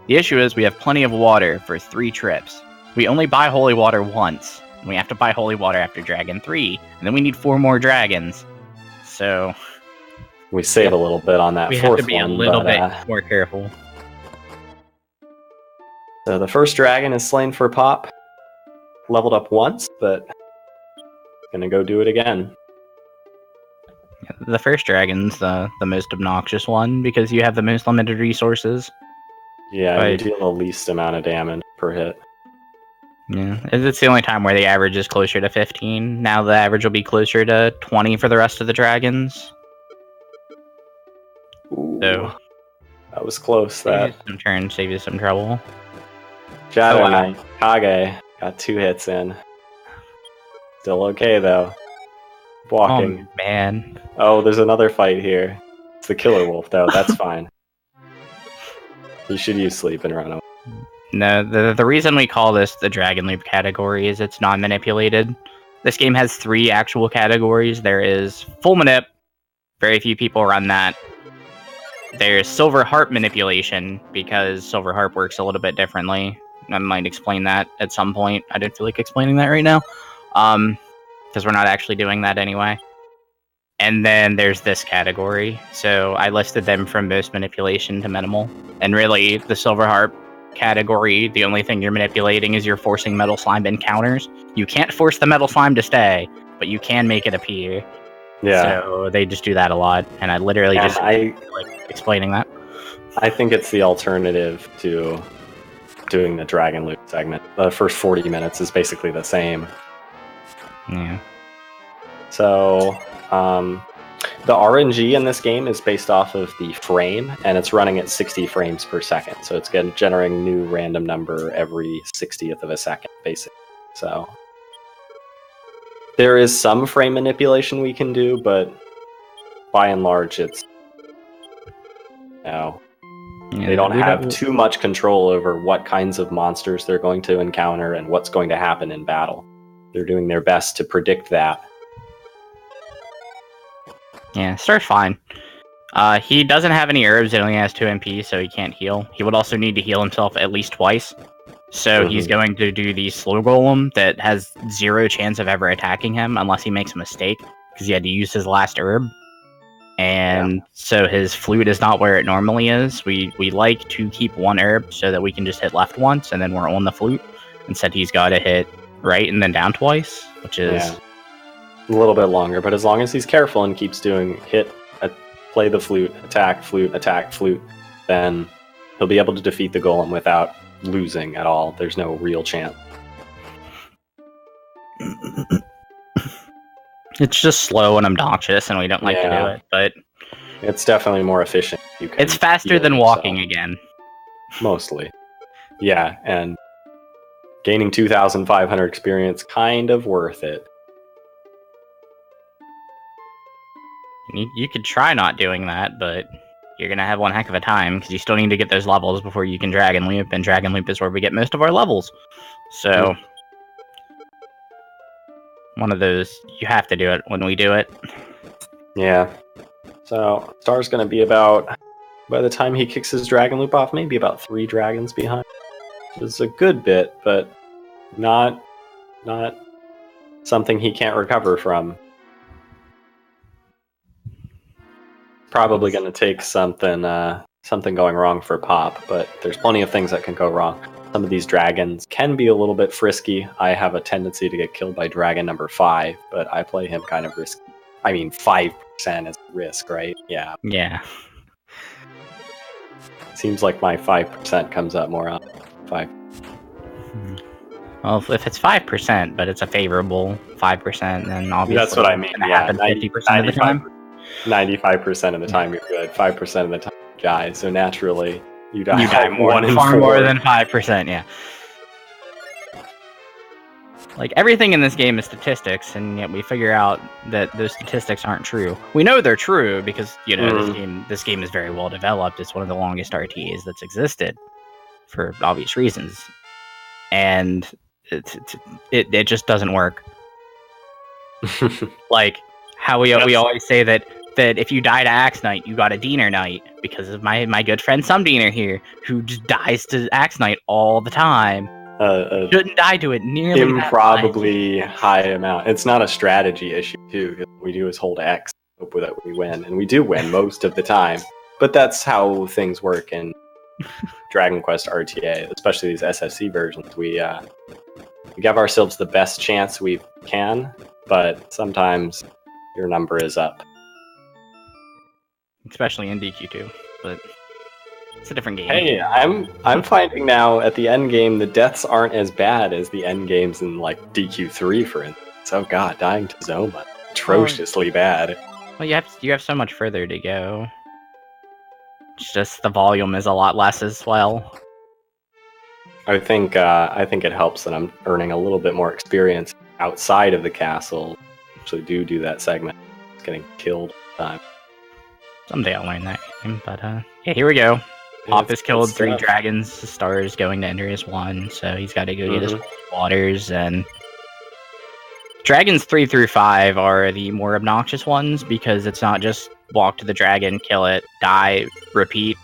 The issue is we have plenty of water for 3 trips. We only buy holy water once. And we have to buy holy water after Dragon 3. And then we need 4 more dragons. So... we save a little bit on that fourth one. We have to be a little bit more careful. So the first dragon is slain for Pop. Leveled up once, but... gonna go do it again. The first dragon's the most obnoxious one, because you have the most limited resources. Yeah, you deal the least amount of damage per hit. Yeah, it's the only time where the average is closer to 15. Now the average will be closer to 20 for the rest of the dragons. Ooh, so that was close. That some turn, save you some trouble. Shadow Knight Kage got 2 hits in. Still okay though. Walking. Oh man. Oh, there's another fight here. It's the killer wolf though. That's fine. You should use sleep and run away. No, the reason we call this the Dragon Loop category is it's non-manipulated. This game has 3 actual categories. There is full manip. Very few people run that. There's silver harp manipulation, because silver harp works a little bit differently. I might explain that at some point. I don't feel like explaining that right now. Because we're not actually doing that anyway. And then there's this category. So I listed them from most manipulation to minimal. And really, the silver harp category, the only thing you're manipulating is you're forcing metal slime encounters. You can't force the metal slime to stay, but you can make it appear. Yeah. So they just do that a lot, and I literally And just like explaining that. I think it's the alternative to doing the Dragon Loop segment. The first 40 minutes is basically the same. Yeah. So, the RNG in this game is based off of the frame, and it's running at 60 frames per second. So it's generating a new random number every 60th of a second, basically. So there is some frame manipulation we can do, but by and large, it's they don't have too much control over what kinds of monsters they're going to encounter and what's going to happen in battle. They're doing their best to predict that. Yeah, Star's fine. He doesn't have any herbs, it only has 2 MP, so he can't heal. He would also need to heal himself at least twice. So he's going to do the slow golem that has 0 chance of ever attacking him unless he makes a mistake, because he had to use his last herb. And so his flute is not where it normally is. We like to keep 1 herb so that we can just hit left once and then we're on the flute. Instead he's got to hit right and then down twice, which is a little bit longer, but as long as he's careful and keeps doing play the flute, attack, flute, then he'll be able to defeat the golem without losing at all. There's no real chance. It's just slow and obnoxious, and we don't like to do it, but it's definitely more efficient. It's faster than walking again. Mostly. Yeah, and gaining 2,500 experience, kind of worth it. You could try not doing that, but you're going to have one heck of a time, because you still need to get those levels before you can Dragon Loop, and Dragon Loop is where we get most of our levels. So, one of those, you have to do it when we do it. Yeah. So, Star's going to be about, by the time he kicks his Dragon Loop off, maybe about 3 dragons behind. It's a good bit, but not something he can't recover from. Probably going to take something going wrong for Pop, but there's plenty of things that can go wrong. Some of these dragons can be a little bit frisky. I have a tendency to get killed by dragon number 5, but I play him kind of risky. I mean, 5% is risk, right? Yeah. Yeah. Seems like my 5% comes up more on 5. Well, if it's 5%, but it's a favorable 5%, then obviously that's what I mean. Yeah, 50% of the time. 95% of the time you're good. 5% of the time you die. So naturally, you die far more than 5%. Yeah. Like everything in this game is statistics, and yet we figure out that those statistics aren't true. We know they're true because this game is very well developed. It's one of the longest RTAs that's existed for obvious reasons, and it just doesn't work. Like how we always say that if you die to Axe Knight, you got a Diener Knight, because of my good friend SUMDeaner here, who just dies to Axe Knight all the time. Shouldn't die to it nearly improbably high amount. It's not a strategy issue too. What we do is hold X, hope that we win, and we do win most of the time. But that's how things work in Dragon Quest RTA, especially these SFC versions. We give ourselves the best chance we can, but sometimes your number is up. Especially in DQ2, but it's a different game. Hey, I'm finding now at the end game the deaths aren't as bad as the end games in like DQ3, for instance. Oh god, dying to Zoma, atrociously bad. Well, you have so much further to go. It's just the volume is a lot less as well. I think it helps that I'm earning a little bit more experience outside of the castle. Actually, do that segment. It's getting killed all the time. Someday I'll learn that game, but yeah, here we go. Pop has killed 3 dragons. Star is going to enter his 1, so he's got to go get his waters. And dragons 3 through 5 are the more obnoxious ones, because it's not just walk to the dragon, kill it, die, repeat.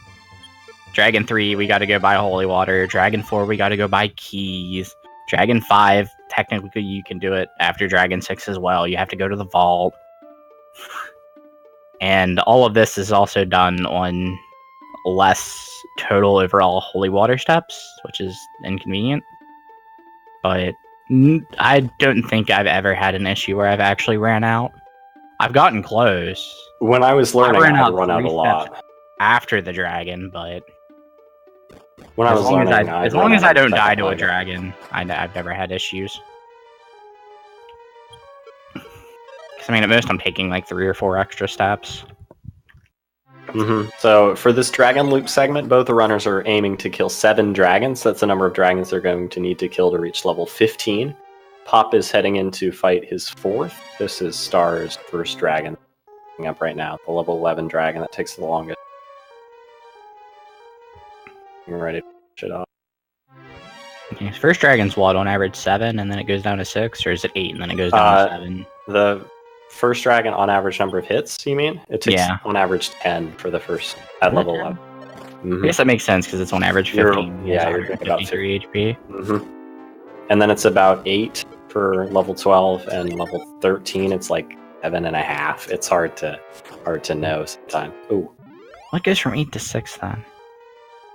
Dragon 3, we got to go buy holy water. Dragon 4, we got to go buy keys. Dragon 5, technically you can do it after Dragon 6 as well. You have to go to the vault. And all of this is also done on less total overall holy water steps, which is inconvenient. But I don't think I've ever had an issue where I've actually ran out. I've gotten close. When I was learning, I had to run out a 3 lot. steps after the dragon, but When I was learning, as long as I don't die to a dragon, I've never had issues. Because I mean, at most I'm taking like 3 or 4 extra steps. So for this dragon loop segment, both the runners are aiming to kill 7 dragons. That's the number of dragons they're going to need to kill to reach level 15. Pop is heading in to fight his 4th. This is Star's first dragon up right now, the level 11 dragon that takes the longest. I'm ready to finish it off. Okay, first dragon's what, on average 7, and then it goes down to 6, or is it 8 and then it goes down to 7? The first dragon on average number of hits, you mean? It takes on average 10 for the first at level 11. I guess that makes sense because it's on average 15. You're about 53 HP. And then it's about 8 for level 12, and level 13 it's like 7.5. It's hard to know sometimes. Ooh. What goes from 8 to 6 then?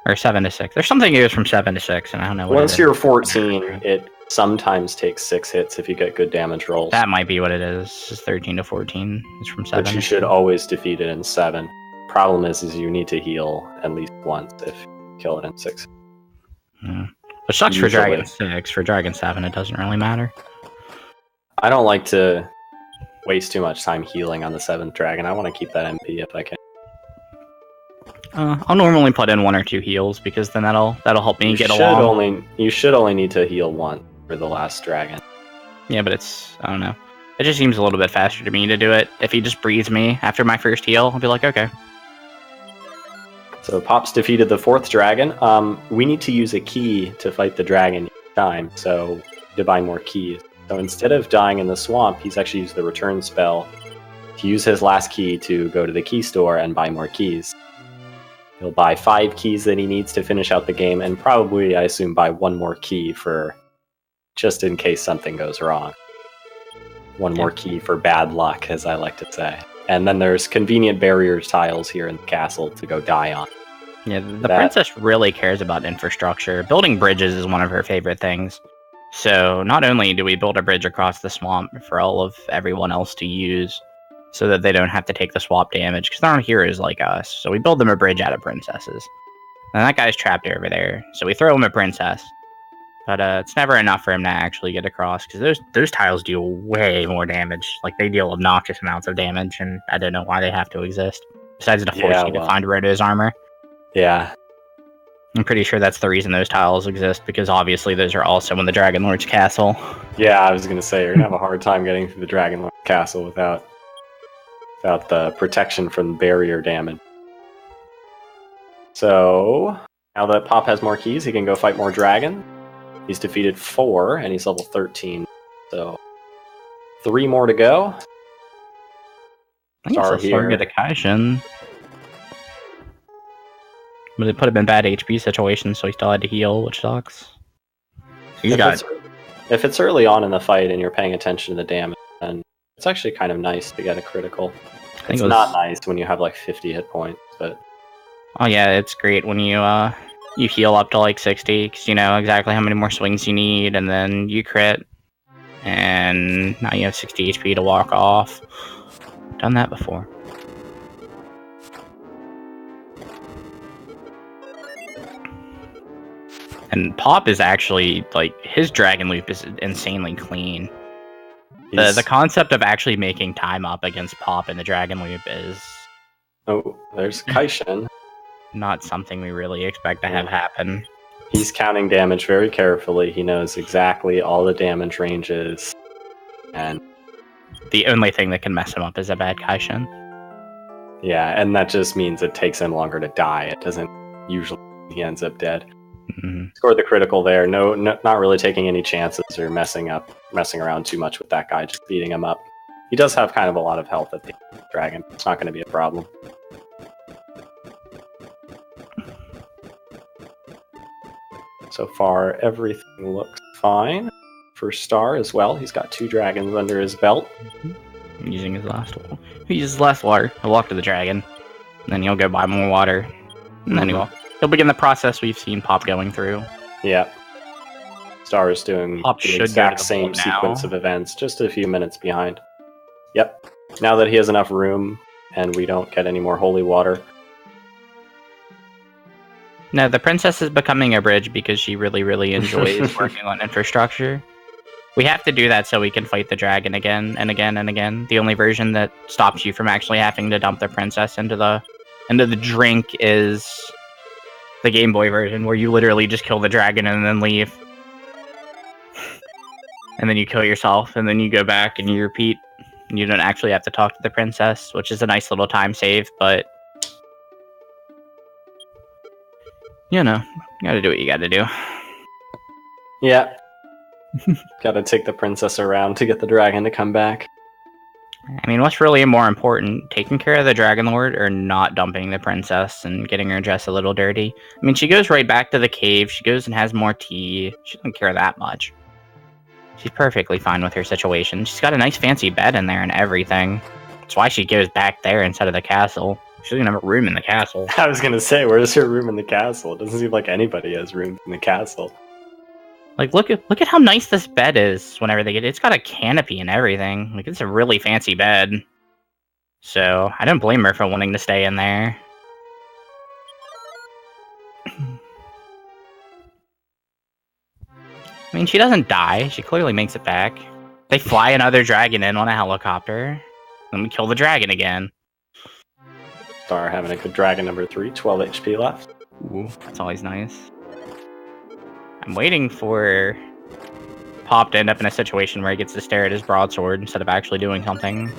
Or 7 to 6? There's something that goes from 7 to 6, and I don't know what Once you're 14, it sometimes takes 6 hits if you get good damage rolls. That might be what it is. It's 13 to 14. It's from 7. But you should always defeat it in 7. Problem is you need to heal at least once if you kill it in 6. Yeah. Which sucks for Dragon 6. For Dragon 7, it doesn't really matter. I don't like to waste too much time healing on the 7th dragon. I want to keep that MP if I can. I'll normally put in 1 or 2 heals because then that'll help me get along. You should only need to heal 1 for the last dragon. Yeah, but I don't know. It just seems a little bit faster to me to do it. If he just breathes me after my first heal, I'll be like, okay. So Pop's defeated the 4th dragon. We need to use a key to fight the dragon each time, so to buy more keys. So instead of dying in the swamp, he's actually used the return spell to use his last key to go to the key store and buy more keys. He'll buy 5 keys that he needs to finish out the game, and probably, I assume, buy 1 more key for just in case something goes wrong. 1 more key for bad luck, as I like to say. And then there's convenient barrier tiles here in the castle to go die on. Yeah, the princess really cares about infrastructure. Building bridges is one of her favorite things. So not only do we build a bridge across the swamp for all of everyone else to use, so that they don't have to take the swap damage, because they're not heroes like us. So we build them a bridge out of princesses. And that guy's trapped over there, so we throw him a princess. But it's never enough for him to actually get across, because those tiles do way more damage. Like, they deal obnoxious amounts of damage, and I don't know why they have to exist. Besides to force you to find Rhoda's armor. Yeah. I'm pretty sure that's the reason those tiles exist, because obviously those are also in the Dragon Lord's castle. Yeah, I was going to say, you're going to have a hard time getting through the Dragon Lord's castle without the protection from barrier damage. So, now that Pop has more keys, he can go fight more dragons. He's defeated 4, and he's level 13. So, 3 more to go. Star here. Get a Kaishin. But it put him in bad HP situations, so he still had to heal, which sucks. If it's early on in the fight and you're paying attention to the damage, then it's actually kind of nice to get a critical. It's not nice when you have like 50 hit points, but... Oh yeah, it's great when you heal up to like 60, because you know exactly how many more swings you need, and then you crit, and now you have 60 HP to walk off. Done that before. And Pop is actually, like, his Dragon Loop is insanely clean. The concept of actually making time up against Pop in the Dragon Loop is... Oh, there's Kaishin. Not something we really expect to have happen. He's counting damage very carefully. He knows exactly all the damage ranges. And the only thing that can mess him up is a bad Kaishin. Yeah, and that just means it takes him longer to die. It doesn't usually... He ends up dead. Mm-hmm. Scored the critical there. No, not really taking any chances or messing around too much with that guy, just beating him up. He does have kind of a lot of health at the dragon. It's not going to be a problem. So far, everything looks fine. For Star as well, he's got 2 dragons under his belt. Mm-hmm. Using his last water. He uses last water. He'll walk to the dragon. And then he'll go buy more water. And then he'll begin the process we've seen Pop going through. Yeah. Star is doing Pop the exact same sequence of events, just a few minutes behind. Yep. now that he has enough room and we don't get any more holy water. No, the princess is becoming a bridge because she really enjoys working on infrastructure. We have to do that so we can fight the dragon again and again and again. The only version that stops you from actually having to dump the princess into the drink is the Game Boy version, where you literally just kill the dragon and then leave. And then you kill yourself, and then you go back and you repeat. You don't actually have to talk to the princess, which is a nice little time save, but you know, you gotta do what you gotta do. Yeah. Gotta take the princess around to get the dragon to come back. I mean, what's really more important, taking care of the Dragon Lord or not dumping the princess and getting her dress a little dirty? I mean, she goes right back to the cave, she goes and has more tea, she doesn't care that much. She's perfectly fine with her situation. She's got a nice fancy bed in there and everything. That's why she goes back there instead of the castle. She doesn't have a room in the castle. I was gonna say, where's her room in the castle? It doesn't seem like anybody has room in the castle. Like, look at how nice this bed is whenever they get it. It's got a canopy and everything. Like, it's a really fancy bed. So, I don't blame her for wanting to stay in there. I mean, she doesn't die. She clearly makes it back. They fly another dragon in on a helicopter. Then we kill the dragon again. Star having a good dragon number 3, 12 HP left. Ooh, that's always nice. I'm waiting for Pop to end up in a situation where he gets to stare at his broadsword instead of actually doing something.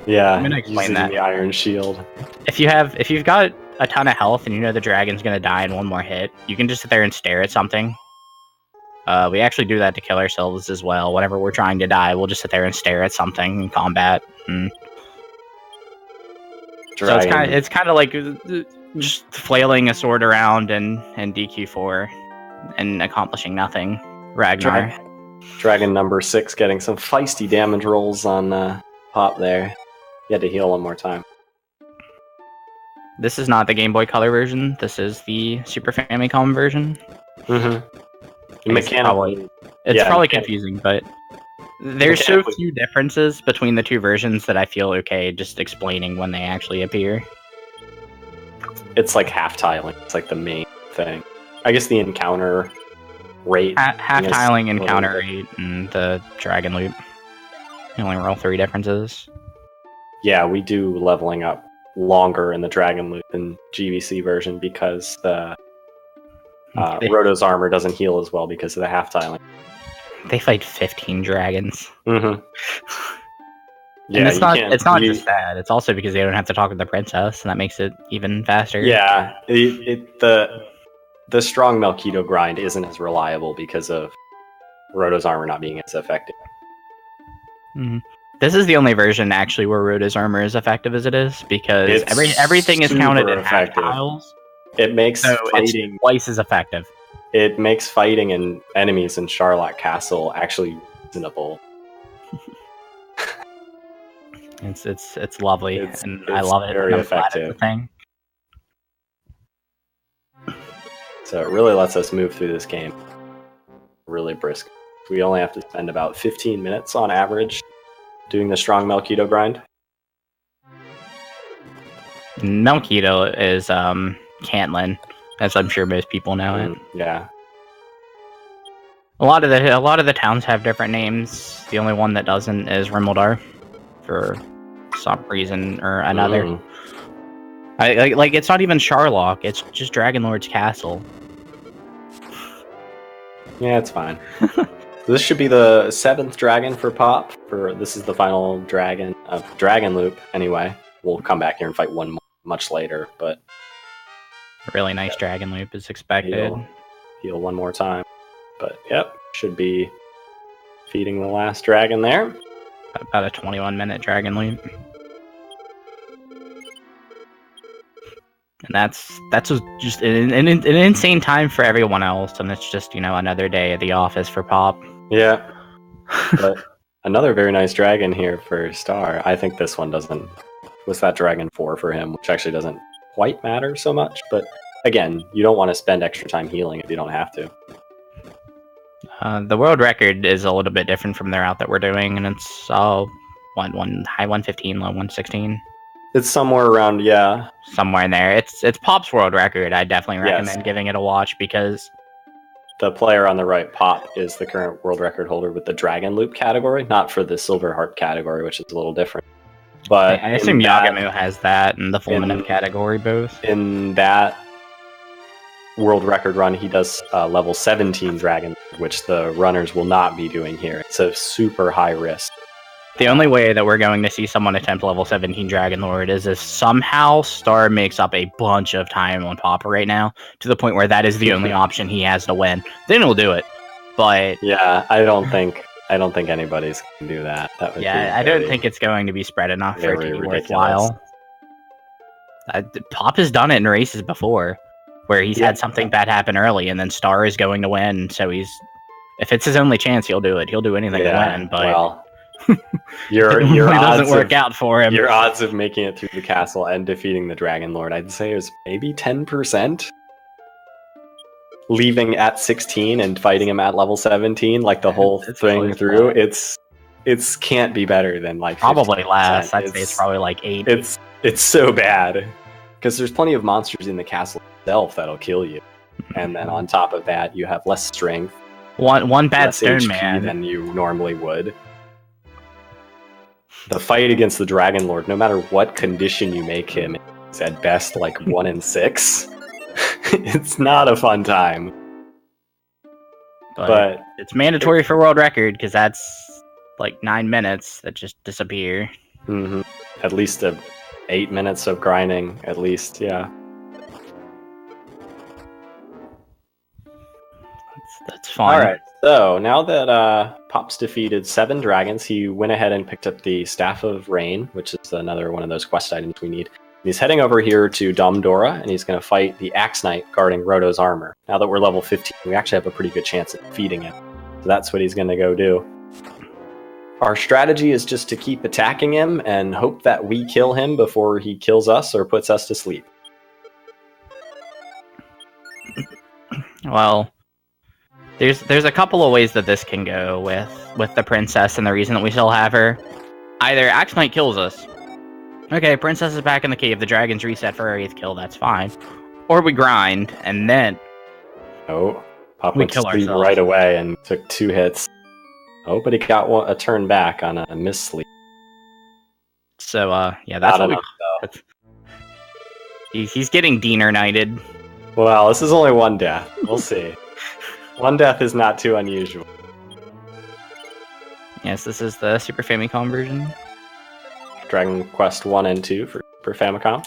Yeah, I'm gonna explain using that. the iron shield. If you've got a ton of health and you know the dragon's gonna die in one more hit, you can just sit there and stare at something. We actually do that to kill ourselves as well. Whenever we're trying to die, we'll just sit there and stare at something in combat. So it's kind of like just flailing a sword around and DQ4 and accomplishing nothing. Ragnar. Dragon number 6 getting some feisty damage rolls on Pop there. You had to heal one more time. This is not the Game Boy Color version. This is the Super Famicom version. Mechanically, it's probably confusing, but there's so few differences between the two versions that I feel okay just explaining when they actually appear. It's like half tiling. It's like the main thing. I guess the encounter rate. Half tiling, encounter rate, and the dragon loop. You only roll 3 differences. Yeah, we do leveling up longer in the dragon loop than GBC version because the Roto's armor doesn't heal as well because of the half tiling. They fight 15 dragons. Yeah, and it's not just that. It's also because they don't have to talk to the princess, and that makes it even faster. Yeah, the strong Melchido grind isn't as reliable because of Roto's armor not being as effective. This is the only version actually where Roto's armor is effective as it is, because everything is counted in half tiles. It makes fighting twice as effective. It makes fighting and enemies in Charlotte Castle actually reasonable. It's lovely, and I love it. Very effective. Thing. So it really lets us move through this game really brisk. We only have to spend about 15 minutes on average doing the strong Melchido grind. Melchido is Cantlin, as I'm sure most people know it. Yeah. A lot of the towns have different names. The only one that doesn't is Rimuldar, for some reason or another. Like it's not even Charlock, it's just Dragonlord's Castle. Yeah, it's fine. This should be the 7th dragon for Pop. This is the final dragon of Dragon Loop. Anyway, we'll come back here and fight one more much later. But a really nice Dragon Loop is expected. Heal one more time. But yep, should be feeding the last dragon there. About a 21-minute Dragon Loop. And that's just an insane time for everyone else, and it's just, another day at the office for Pop. Yeah. But another very nice dragon here for Star. I think this one doesn't... Was that Dragon 4 for him, which actually doesn't quite matter so much, but again, you don't want to spend extra time healing if you don't have to. The world record is a little bit different from the route that we're doing, and it's high 115, low 116. It's somewhere around, yeah. Somewhere in there. It's Pop's world record. I definitely recommend Yes. giving it a watch because The player on the right, Pop, is the current world record holder with the Dragon Loop category, not for the Silver Harp category, which is a little different. But I assume Yagamu has that and the Fulminative category both. In that world record run, he does level 17 Dragon, which the runners will not be doing here. It's a super high risk. The only way that we're going to see someone attempt level 17 Dragon Lord is if somehow Star makes up a bunch of time on Pop right now, to the point where that is the only option he has to win. Then he'll do it. But yeah, I don't think anybody's going to do that. That would I don't think it's going to be spread enough for it to be worthwhile. Pop has done it in races before, where he's had something bad happen early, and then Star is going to win. So if it's his only chance, he'll do it. He'll do anything to win. But well, your it odds doesn't work out for him. Your odds of making it through the castle and defeating the Dragon Lord, I'd say, is maybe 10%. Leaving at 16 and fighting him at level 17, like the whole thing through, it's can't be better than like probably less. I'd say it's probably like 8. It's so bad because there's plenty of monsters in the castle itself that'll kill you, and then on top of that, you have less strength, one bad less stone HP man than you normally would. The fight against the Dragon Lord, no matter what condition you make him, is at best like 1 in 6. It's not a fun time. But it's mandatory for world record because that's like 9 minutes that just disappear. Mm-hmm. At least 8 minutes of grinding, at least, yeah. That's fine. Alright, so now that Pop's defeated 7 dragons, he went ahead and picked up the Staff of Rain, which is another one of those quest items we need. He's heading over here to Domdora, and he's going to fight the Axe Knight guarding Roto's armor. Now that we're level 15, we actually have a pretty good chance at defeating him. So that's what he's going to go do. Our strategy is just to keep attacking him and hope that we kill him before he kills us or puts us to sleep. Well, there's a couple of ways that this can go with the princess and the reason that we still have her. Either Axe Knight kills us. Okay, princess is back in the cave. The dragon's reset for her 8th kill. That's fine. Or we grind, and then... Oh, Pop went to sleep right away and took 2 hits. Oh, but he got a turn back on a miss-sleep. So, yeah, that's what he's getting Diener Knighted. Well, this is only 1 death. We'll see. 1 death is not too unusual. Yes, this is the Super Famicom version. Dragon Quest 1 and 2 for Famicom.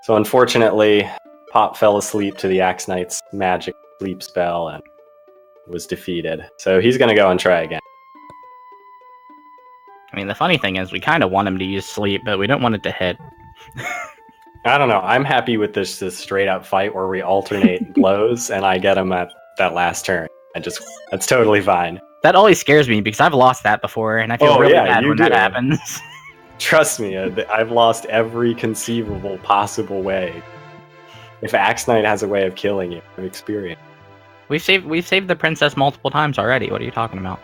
So unfortunately, Pop fell asleep to the Axe Knight's magic sleep spell and was defeated. So he's going to go and try again. I mean, the funny thing is, we kind of want him to use sleep, but we don't want it to hit. I don't know. I'm happy with this straight-up fight where we alternate blows, and I get him at that last turn. That's totally fine. That always scares me, because I've lost that before, and I feel really bad when that happens. Trust me, I've lost every conceivable possible way. If Axe Knight has a way of killing you, I've experienced. We've saved the princess multiple times already. What are you talking about?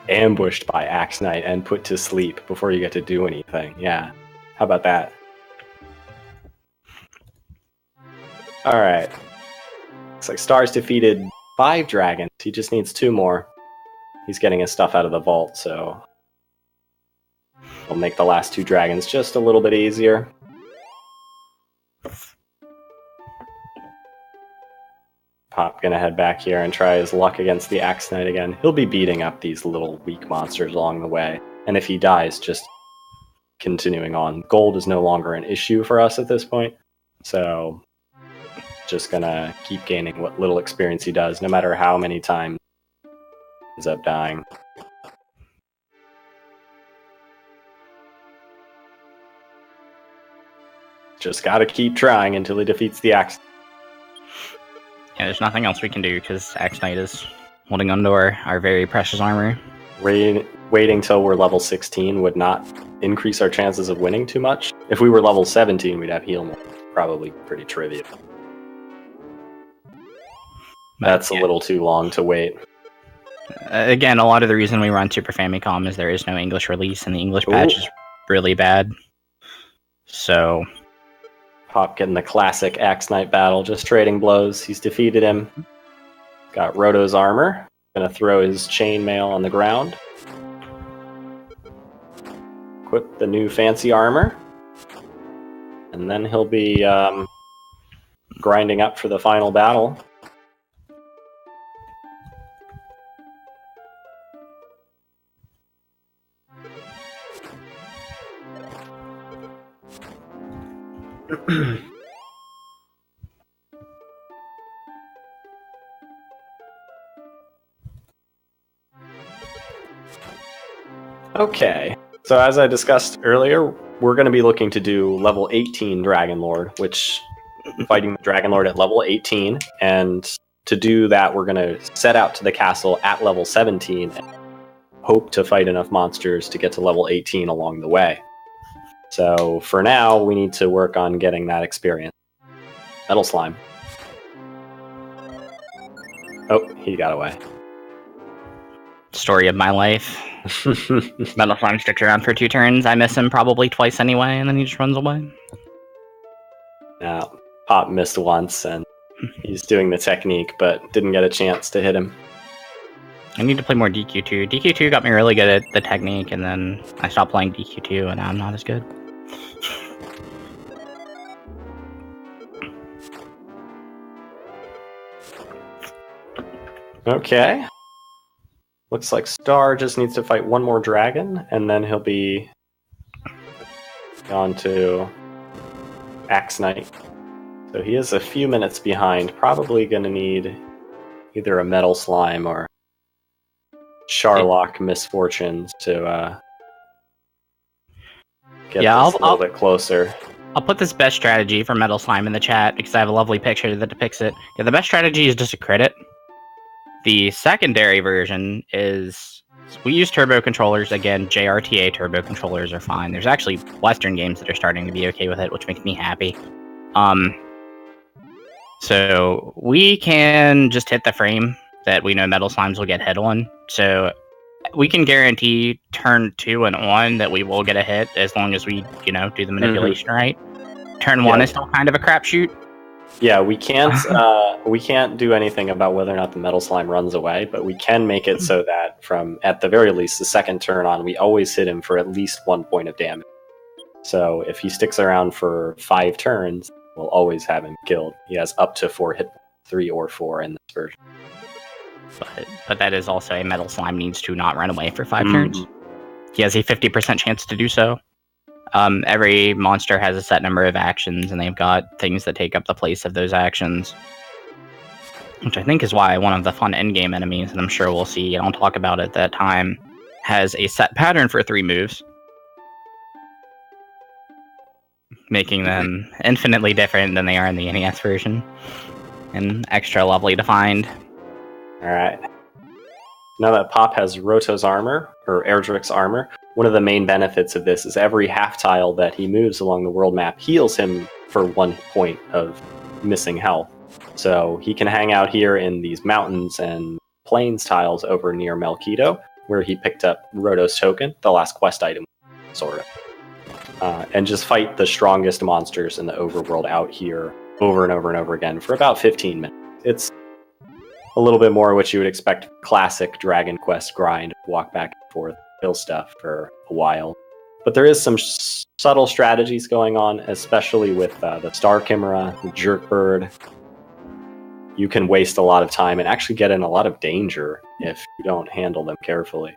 Ambushed by Axe Knight and put to sleep before you get to do anything. Yeah. How about that? Alright. Looks like Star's defeated 5 dragons. He just needs 2 more. He's getting his stuff out of the vault, so we'll make the last 2 dragons just a little bit easier. Pop gonna head back here and try his luck against the Axe Knight again. He'll be beating up these little weak monsters along the way, and if he dies, just continuing on. Gold is no longer an issue for us at this point, so just gonna keep gaining what little experience he does, no matter how many times he ends up dying. Just gotta keep trying until he defeats the Axe. Yeah, there's nothing else we can do, because Axe Knight is holding onto our very precious armor. Waiting till we're level 16 would not increase our chances of winning too much. If we were level 17, we'd have heal more. Probably pretty trivial. That's a little too long to wait. Again, a lot of the reason we run Super Famicom is there is no English release, and the English patch is really bad. So, Pop getting the classic Axe Knight battle, just trading blows. He's defeated him. Got Roto's armor. Gonna throw his chainmail on the ground. Equip the new fancy armor. And then he'll be grinding up for the final battle. Okay, so as I discussed earlier, we're going to be looking to do level 18 Dragon Lord, which fighting the Dragon Lord at level 18, and to do that, we're going to set out to the castle at level 17 and hope to fight enough monsters to get to level 18 along the way. So for now, we need to work on getting that experience. Metal Slime. Oh, he got away. Story of my life. Metal Slime sticks around for 2 turns. I miss him probably twice anyway, and then he just runs away. Now, Pop missed once, and he's doing the technique, but didn't get a chance to hit him. I need to play more DQ2. DQ2 got me really good at the technique, and then I stopped playing DQ2, and now I'm not as good. Okay. Looks like Star just needs to fight one more dragon, and then he'll be on to Axe Knight. So he is a few minutes behind, probably going to need either a Metal Slime or Charlock Misfortunes to get this a little bit closer. I'll put this best strategy for Metal Slime in the chat, because I have a lovely picture that depicts it. Yeah, the best strategy is just to crit it. The secondary version is, we use turbo controllers. Again, JRTA turbo controllers are fine. There's actually Western games that are starting to be okay with it, which makes me happy. So we can just hit the frame that we know Metal Slimes will get hit on. So we can guarantee turn 2 and on that we will get a hit as long as we, do the manipulation right. Turn 1 is still kind of a crapshoot. Yeah, we can't do anything about whether or not the Metal Slime runs away, but we can make it so that from, at the very least, the second turn on, we always hit him for at least 1 point of damage. So if he sticks around for 5 turns, we'll always have him killed. He has up to 4 hit points, 3 or 4 in this version. But that is also a Metal Slime needs to not run away for 5 turns. He has a 50% chance to do so. Every monster has a set number of actions, and they've got things that take up the place of those actions. Which I think is why one of the fun endgame enemies, and I'm sure we'll see, and I'll talk about it at that time, has a set pattern for 3 moves. Making them infinitely different than they are in the NES version. And extra lovely to find. Alright. Now that Pop has Roto's armor, or Erdrick's armor, one of the main benefits of this is every half tile that he moves along the world map heals him for 1 point of missing health. So he can hang out here in these mountains and plains tiles over near Melkido, where he picked up Roto's token, the last quest item, sort of. And just fight the strongest monsters in the overworld out here over and over and over again for about 15 minutes. It's a little bit more what you would expect classic Dragon Quest grind, walk back and forth, kill stuff for a while. But there is some subtle strategies going on, especially with the Star Chimera, the Jerkbird. You can waste a lot of time and actually get in a lot of danger if you don't handle them carefully.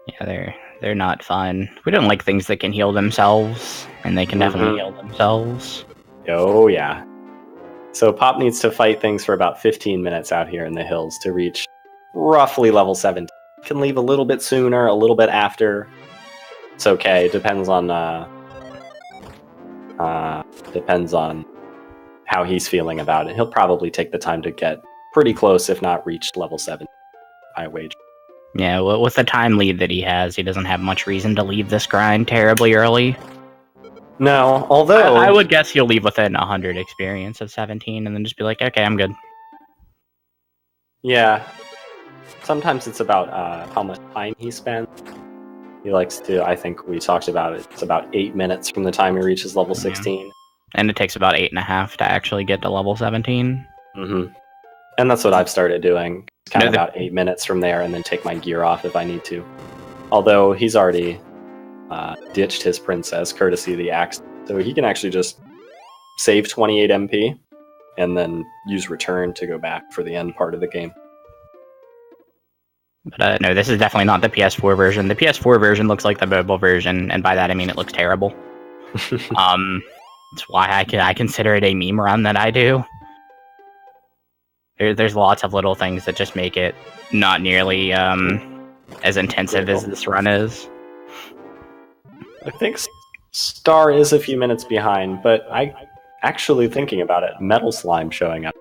Yeah, they're not fun. We don't like things that can heal themselves, and they can definitely heal themselves. Oh, yeah. So Pop needs to fight things for about 15 minutes out here in the hills to reach roughly level 17. Can leave a little bit sooner, a little bit after. It's okay. Depends on how he's feeling about it. He'll probably take the time to get pretty close, if not reach level 7, I wager. Yeah, well, with the time lead that he has, he doesn't have much reason to leave this grind terribly early. No, although... I would guess he'll leave within 100 experience of 17, and then just be like, okay, I'm good. Yeah. Sometimes it's about how much time he spends. He likes to, I think we talked about it, it's about 8 minutes from the time he reaches level 16. And it takes about 8.5 to actually get to level 17. Mm-hmm. And that's what I've started doing. It's kind of about 8 minutes from there, and then take my gear off if I need to. Although he's already ditched his princess, courtesy of the axe, so he can actually just save 28 MP, and then use return to go back for the end part of the game. But no, this is definitely not the PS4 version. The PS4 version looks like the mobile version, and by that I mean it looks terrible. That's why I consider it a meme run that I do. There's lots of little things that just make it not nearly as intensive as this run is. I think Star is a few minutes behind, but actually thinking about it, Metal Slime showing up.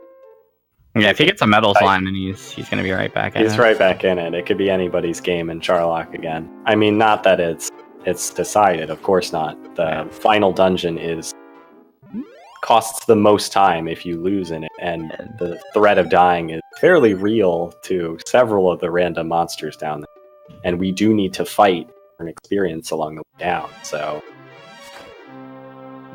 Yeah, if he gets a Metal Slime, then he's going to be right back in it. He's right back in it. It could be anybody's game in Charlock again. I mean, not that it's decided, of course not. The final dungeon costs the most time if you lose in it, and the threat of dying is fairly real to several of the random monsters down there. And we do need to fight for an experience along the way down, so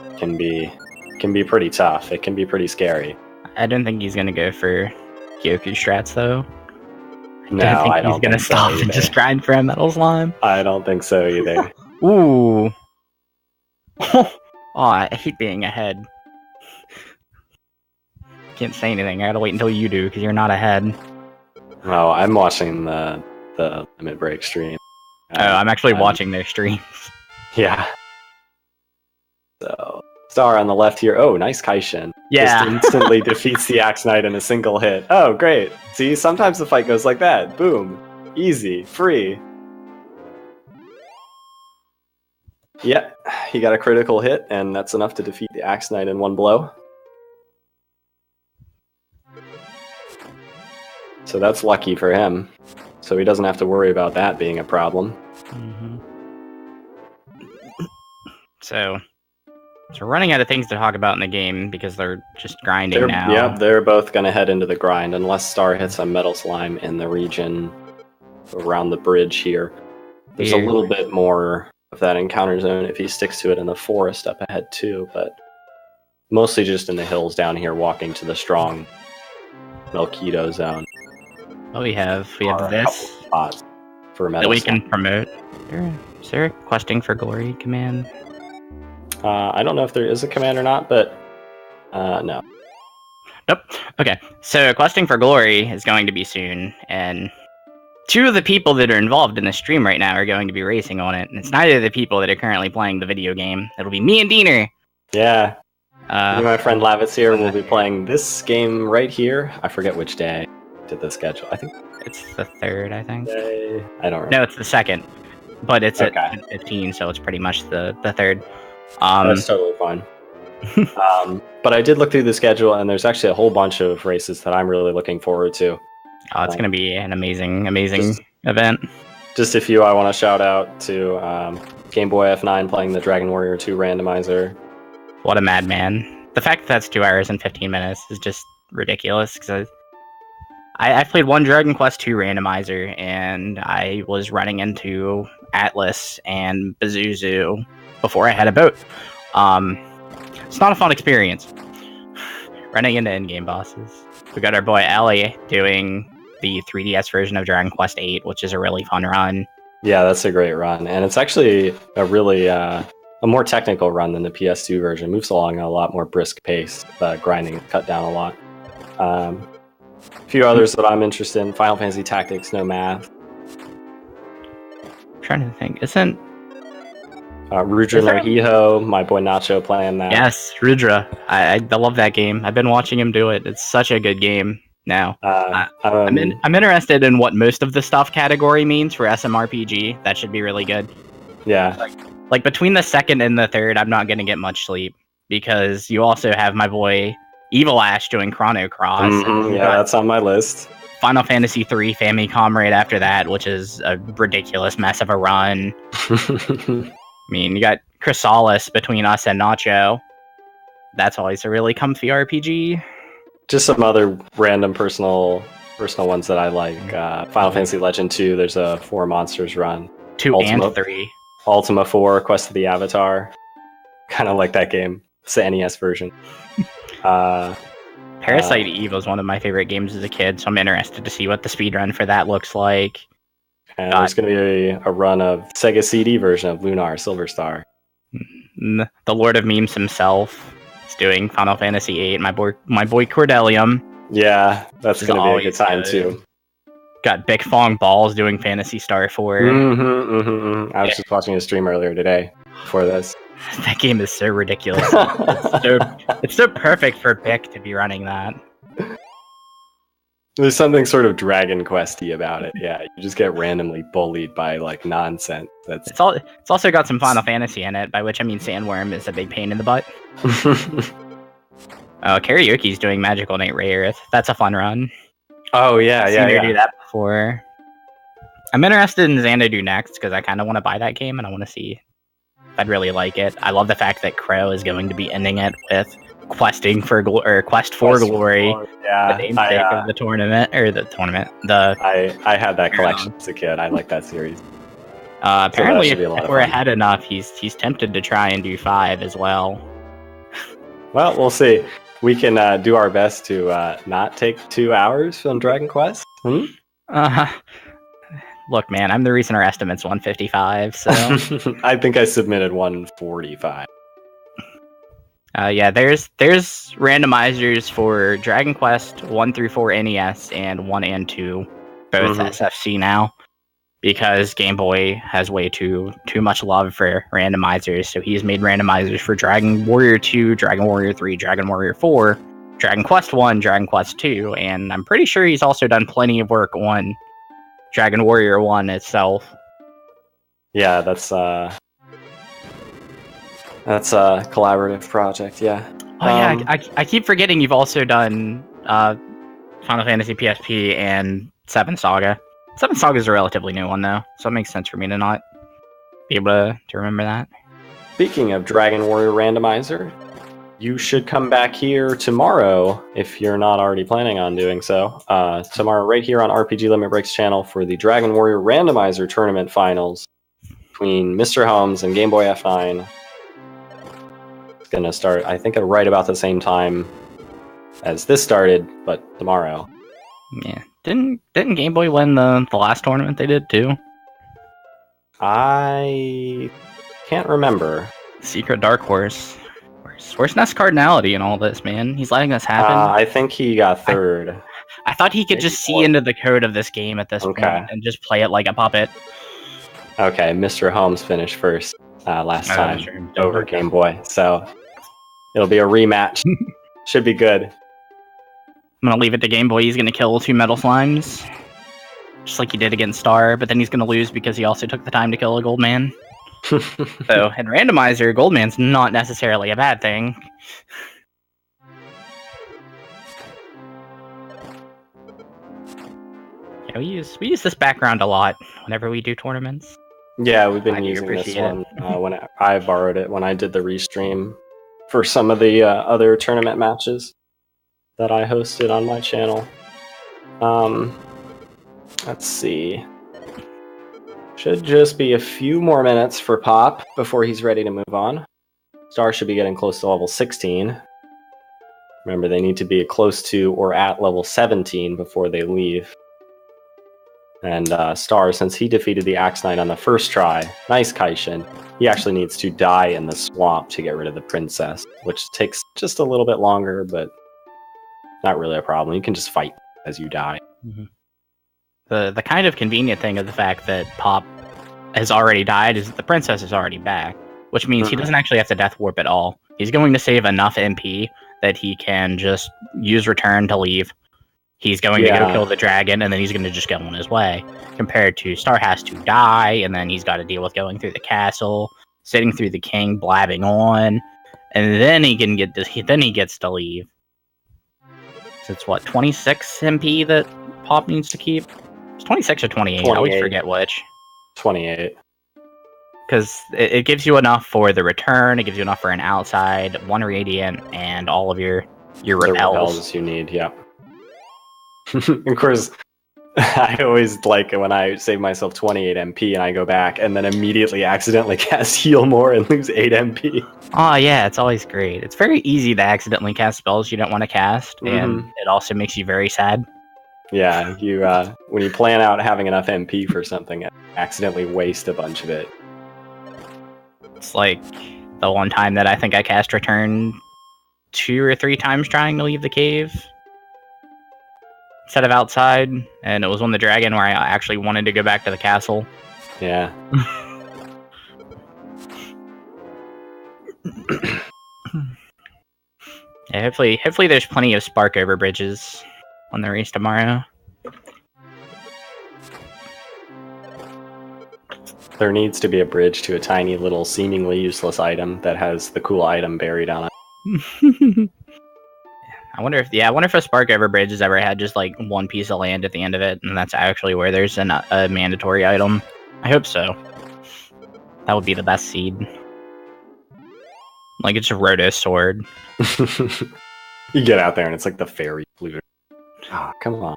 it can be pretty tough. It can be pretty scary. I don't think he's gonna go for Kyoku strats though. I don't think he's gonna stop and just grind for a Metal Slime. I don't think so either. Ooh. Oh, I hate being ahead. Can't say anything. I gotta wait until you do because you're not ahead. Oh, I'm watching the Limit Break stream. I'm actually watching their streams. Yeah. So, Star on the left here. Oh, nice Kaishin. Yeah. Just instantly defeats the Axe Knight in a single hit. Oh, great. See, sometimes the fight goes like that. Boom. Easy. Free. Yeah, he got a critical hit, and that's enough to defeat the Axe Knight in one blow. So that's lucky for him. So he doesn't have to worry about that being a problem. Mm-hmm. So we're running out of things to talk about in the game because they're just grinding now. Yeah, they're both going to head into the grind unless Star hits a Metal Slime in the region around the bridge here. There's a little bit more of that encounter zone if he sticks to it in the forest up ahead too, but mostly just in the hills down here walking to the strong Melchido zone. Well, we have this spots for Metal that we Slime. can promote. Is there a questing for glory command? I don't know if there is a command or not, but no. Nope. Okay, so questing for glory is going to be soon, and two of the people that are involved in the stream right now are going to be racing on it, and it's neither of the people that are currently playing the video game. It'll be me and Diener. Yeah. Me and my friend Lavitz here will be playing this game right here. I forget which day to the schedule. I think it's the 3rd, I think. Day? I don't remember. No, it's the 2nd. But it's at 15, so it's pretty much the 3rd. That's totally fine. But I did look through the schedule, and there's actually a whole bunch of races that I'm really looking forward to. Oh, it's going to be an amazing event. Just a few I want to shout out to Game Boy F9 playing the Dragon Warrior 2 randomizer. What a madman. The fact that that's 2 hours and 15 minutes is just ridiculous, because I played one Dragon Quest 2 randomizer, and I was running into Atlas and Pazuzu before I had a boat. It's not a fun experience. Running into in-game bosses. We got our boy Ellie doing the 3DS version of Dragon Quest 8, which is a really fun run. Yeah, that's a great run, and it's actually a really a more technical run than the PS2 version. It moves along at a lot more brisk pace. Grinding is cut down a lot. A few others that I'm interested in: Final Fantasy Tactics No Math. I'm trying to think. Isn't Rudra no Hiho, my boy Nacho playing that. Yes, Rudra. I love that game. I've been watching him do it. It's such a good game now. I'm interested in what most of the stuff category means for SMRPG. That should be really good. Yeah. Like between the 2nd and the 3rd, I'm not going to get much sleep because you also have my boy Evil Ash doing Chrono Cross. Mm-hmm, yeah, that's on my list. Final Fantasy III Famicom right after that, which is a ridiculous mess of a run. I mean, you got Chrysalis between us and Nacho. That's always a really comfy RPG. Just some other random personal personal ones that I like. Final Fantasy Legend 2, there's a 4 monsters run. 2 and 3. Ultima 4, Quest of the Avatar. Kind of like that game. It's the NES version. Parasite Eve was one of my favorite games as a kid, so I'm interested to see what the speedrun for that looks like. And there's going to be a run of Sega CD version of Lunar Silver Star. The Lord of Memes himself is doing Final Fantasy VIII. My boy Cordelium. Yeah, that's going to be a good time too. Got Big Fong Balls doing Phantasy Star 4. I was just watching a stream earlier today for this. That game is so ridiculous. it's so perfect for Bick to be running that. There's something sort of Dragon Questy about it. Yeah, you just get randomly bullied by like nonsense. It's also got some Final Fantasy in it, by which I mean Sandworm is a big pain in the butt. Karaoke's doing Magical Knight Rayearth. That's a fun run. Oh yeah, I've seen her do that before. I'm interested in Xanadu next because I kind of want to buy that game and I want to see if I'd really like it. I love the fact that Crow is going to be ending it with questing for Quest for Glory. Yeah, the namesake of the tournament I had that collection as a kid. I like that series. Apparently, if we're ahead enough, he's tempted to try and do 5 as well. Well, we'll see. We can do our best to not take 2 hours on Dragon Quest. Look, man, I'm the reason our estimate's 155, so... I think I submitted 145. Yeah, there's randomizers for Dragon Quest 1 through 4 NES and 1 and 2, both SFC now, because Game Boy has way too much love for randomizers, so he's made randomizers for Dragon Warrior 2, Dragon Warrior 3, Dragon Warrior 4, Dragon Quest 1, Dragon Quest 2, and I'm pretty sure he's also done plenty of work on Dragon Warrior 1 itself. Yeah, that's a collaborative project, yeah. I keep forgetting you've also done Final Fantasy PSP and 7 Saga. 7 Saga is a relatively new one, though, so it makes sense for me to not be able to remember that. Speaking of Dragon Warrior Randomizer, you should come back here tomorrow, if you're not already planning on doing so. Tomorrow, right here on RPG Limit Break's channel for the Dragon Warrior Randomizer Tournament Finals between Mr. Holmes and Game Boy F9. It's going to start, I think, right about the same time as this started, but tomorrow. Yeah. Didn't Game Boy win the last tournament they did, too? I can't remember. Secret Dark Horse. Where's Ness Cardinality in all this, man? He's letting this happen? I think he got third. I thought he could just see into the code of this game at this point and just play it like a puppet. Okay, Mr. Holmes finished first last time over Game Boy, so it'll be a rematch. Should be good. I'm gonna leave it to Game Boy. He's gonna kill 2 Metal Slimes, just like he did against Star, but then he's gonna lose because he also took the time to kill a Goldman. So, in Randomizer, Goldman's not necessarily a bad thing. Yeah, we use this background a lot whenever we do tournaments. Yeah, we've been using this one when I borrowed it when I did the restream for some of the other tournament matches that I hosted on my channel. Let's see. Should just be a few more minutes for Pop before he's ready to move on. Star should be getting close to level 16. Remember, they need to be close to or at level 17 before they leave. And Star, since he defeated the Axe Knight on the first try, nice Kaishin, he actually needs to die in the swamp to get rid of the princess, which takes just a little bit longer, but not really a problem. You can just fight as you die. Mm-hmm. The kind of convenient thing of the fact that Pop has already died is that the princess is already back, which means he doesn't actually have to death warp at all. He's going to save enough MP that he can just use return to leave. He's going to go kill the dragon, and then he's going to just go on his way. Compared to Star has to die, and then he's got to deal with going through the castle, sitting through the king, blabbing on, and then he gets to leave. So it's what, 26 MP that Pop needs to keep? It's 26 or 28. I always forget which. 28. Because it gives you enough for the return, it gives you enough for an outside, 1 radiant, and all of your repels. You need, yeah. Of course, I always like when I save myself 28 MP and I go back and then immediately accidentally cast Heal More and lose 8 MP. Oh yeah, it's always great. It's very easy to accidentally cast spells you don't want to cast, and it also makes you very sad. Yeah, you when you plan out having enough MP for something, accidentally waste a bunch of it. It's like the one time that I think I cast Return 2 or 3 times trying to leave the cave instead of outside, and it was on the dragon where I actually wanted to go back to the castle. Yeah. Yeah, hopefully there's plenty of spark over bridges on the race tomorrow. There needs to be a bridge to a tiny little seemingly useless item that has the cool item buried on it. I wonder if a spark over bridge has ever had just like one piece of land at the end of it, and that's actually where there's a mandatory item. I hope so. That would be the best seed. Like it's a Rhodos sword. You get out there and it's like the fairy flute. Oh, come on.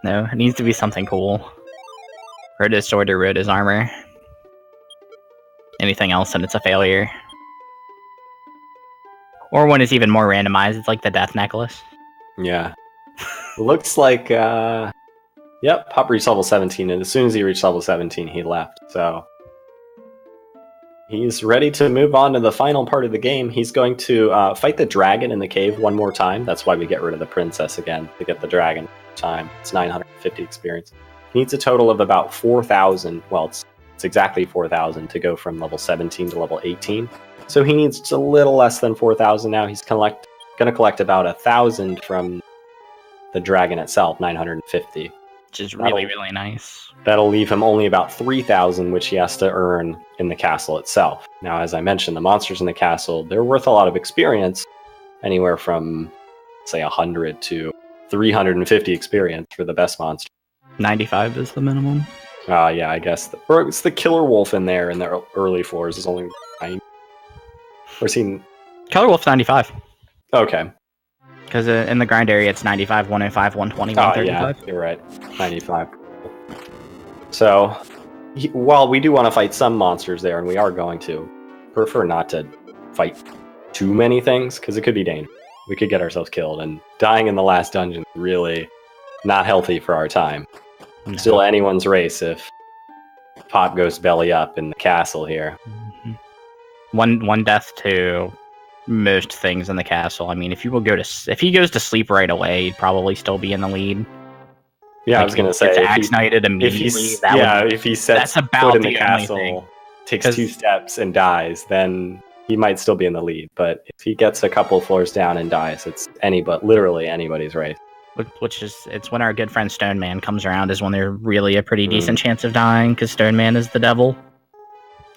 No, it needs to be something cool. Rhodos sword or Rhodos armor. Anything else and it's a failure. Or one is even more randomized, it's like the death necklace. Yeah. Looks like, yep, Pop reached level 17, and as soon as he reached level 17, he left, so... He's ready to move on to the final part of the game. He's going to fight the dragon in the cave one more time. That's why we get rid of the princess again, to get the dragon time. It's 950 experience. He needs a total of about 4,000, well, it's exactly 4,000 to go from level 17 to level 18. So he needs just a little less than 4,000 now. He's going to collect about 1,000 from the dragon itself, 950. Which is really, really nice. That'll leave him only about 3,000, which he has to earn in the castle itself. Now, as I mentioned, the monsters in the castle, they're worth a lot of experience, anywhere from, say, 100 to 350 experience for the best monster. 95 is the minimum. Yeah, I guess. It's the killer wolf in there in the early floors is only 9. We're seeing... Killer Wolf's 95. Okay. Because in the grind area, it's 95, 105, 120, 135. Yeah, you're right. 95. So, while we do want to fight some monsters there, and we are going to, prefer not to fight too many things, because it could be dangerous. We could get ourselves killed, and dying in the last dungeon is really not healthy for our time. No. Still anyone's race if Pop goes belly up in the castle here. Mm-hmm. One death to most things in the castle. I mean, if he goes to sleep right away, he'd probably still be in the lead. Yeah, like, I was gonna say, axe knighted immediately. If he sets foot in the castle, takes 2 steps and dies, then he might still be in the lead. But if he gets a couple floors down and dies, it's literally anybody's race. It's when our good friend Stone Man comes around is when they're really a pretty decent chance of dying, because Stone Man is the devil.